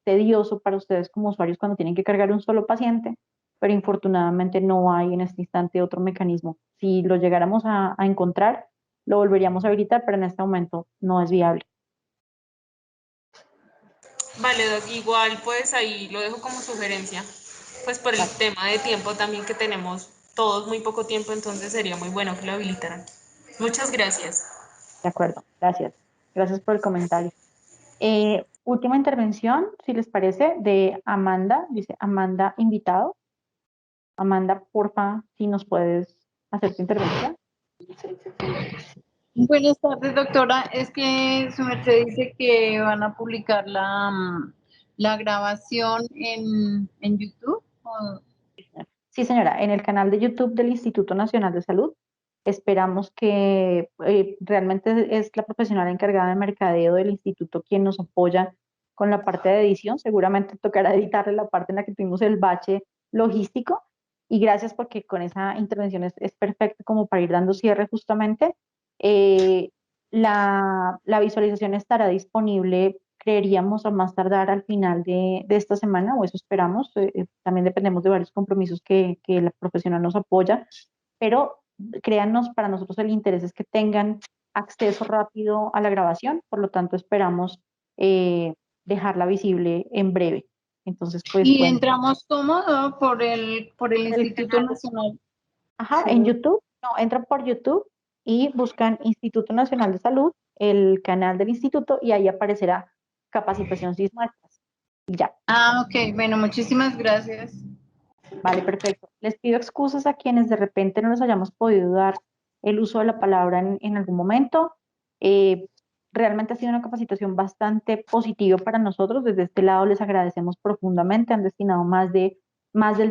[SPEAKER 1] tedioso para ustedes como usuarios cuando tienen que cargar un solo paciente, pero infortunadamente no hay en este instante otro mecanismo. Si lo llegáramos a encontrar, lo volveríamos a habilitar, pero en este momento no es viable.
[SPEAKER 15] Vale, Doc, igual pues ahí lo dejo como sugerencia, pues por el tema de tiempo también que tenemos todos muy poco tiempo, entonces sería muy bueno que lo habilitaran. Muchas gracias.
[SPEAKER 1] De acuerdo, gracias. Gracias por el comentario. Última intervención, si les parece, de Amanda, dice Amanda invitado. Amanda, porfa, si nos puedes hacer tu intervención.
[SPEAKER 16] Buenas tardes, doctora. Es que su merced dice que van a publicar la grabación en YouTube.
[SPEAKER 1] Sí, señora, en el canal de YouTube del Instituto Nacional de Salud. Esperamos que realmente es la profesional encargada de mercadeo del instituto quien nos apoya con la parte de edición. Seguramente tocará editarle la parte en la que tuvimos el bache logístico. Y gracias porque con esa intervención es perfecto como para ir dando cierre justamente. Eh, la visualización estará disponible, creeríamos, a más tardar al final de esta semana, o eso esperamos. También dependemos de varios compromisos que la profesional nos apoya, pero créannos, para nosotros el interés es que tengan acceso rápido a la grabación, por lo tanto esperamos dejarla visible en breve. Entonces, pues
[SPEAKER 16] Y
[SPEAKER 1] bueno.
[SPEAKER 16] entramos cómodo por el Instituto Nacional.
[SPEAKER 1] Ajá,
[SPEAKER 16] Sí.
[SPEAKER 1] en YouTube, no, entran por YouTube y buscan Instituto Nacional de Salud, el canal del instituto, y ahí aparecerá Capacitación SysMuestras. Y ya.
[SPEAKER 16] Ah, ok. Bueno, muchísimas gracias.
[SPEAKER 1] Vale, perfecto. Les pido excusas a quienes de repente no les hayamos podido dar el uso de la palabra en algún momento. Realmente ha sido una capacitación bastante positiva para nosotros. Desde este lado les agradecemos profundamente. Han destinado más del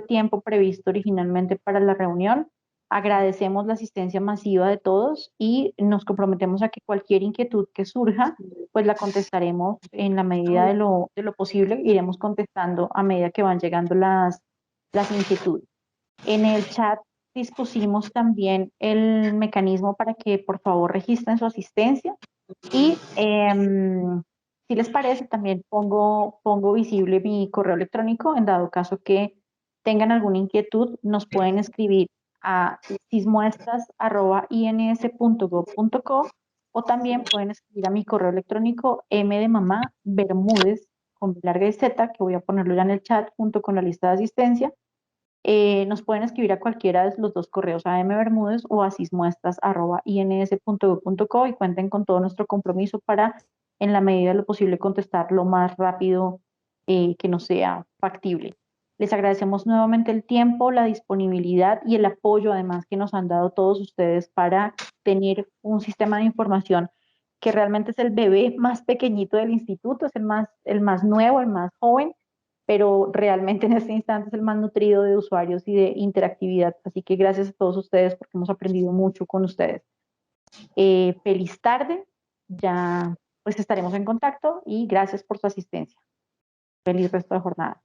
[SPEAKER 1] tiempo previsto originalmente para la reunión. Agradecemos la asistencia masiva de todos y nos comprometemos a que cualquier inquietud que surja, pues la contestaremos en la medida de lo posible. Iremos contestando a medida que van llegando las inquietudes. En el chat dispusimos también el mecanismo para que por favor registren su asistencia y si les parece también pongo visible mi correo electrónico en dado caso que tengan alguna inquietud nos pueden escribir a sysmuestras@ins.gov.co o también pueden escribir a mi correo electrónico m de mamá bermúdez con larga y z que voy a ponerlo ya en el chat junto con la lista de asistencia. Nos pueden escribir a cualquiera de los dos correos, a mbermúdez o a sysmuestras@ins.gov.co y cuenten con todo nuestro compromiso para, en la medida de lo posible, contestar lo más rápido que nos sea factible. Les agradecemos nuevamente el tiempo, la disponibilidad y el apoyo además que nos han dado todos ustedes para tener un sistema de información que realmente es el bebé más pequeñito del instituto, es el más nuevo, el más joven, pero realmente en este instante es el más nutrido de usuarios y de interactividad. Así que gracias a todos ustedes porque hemos aprendido mucho con ustedes. Feliz tarde, ya pues estaremos en contacto y gracias por su asistencia. Feliz resto de jornada.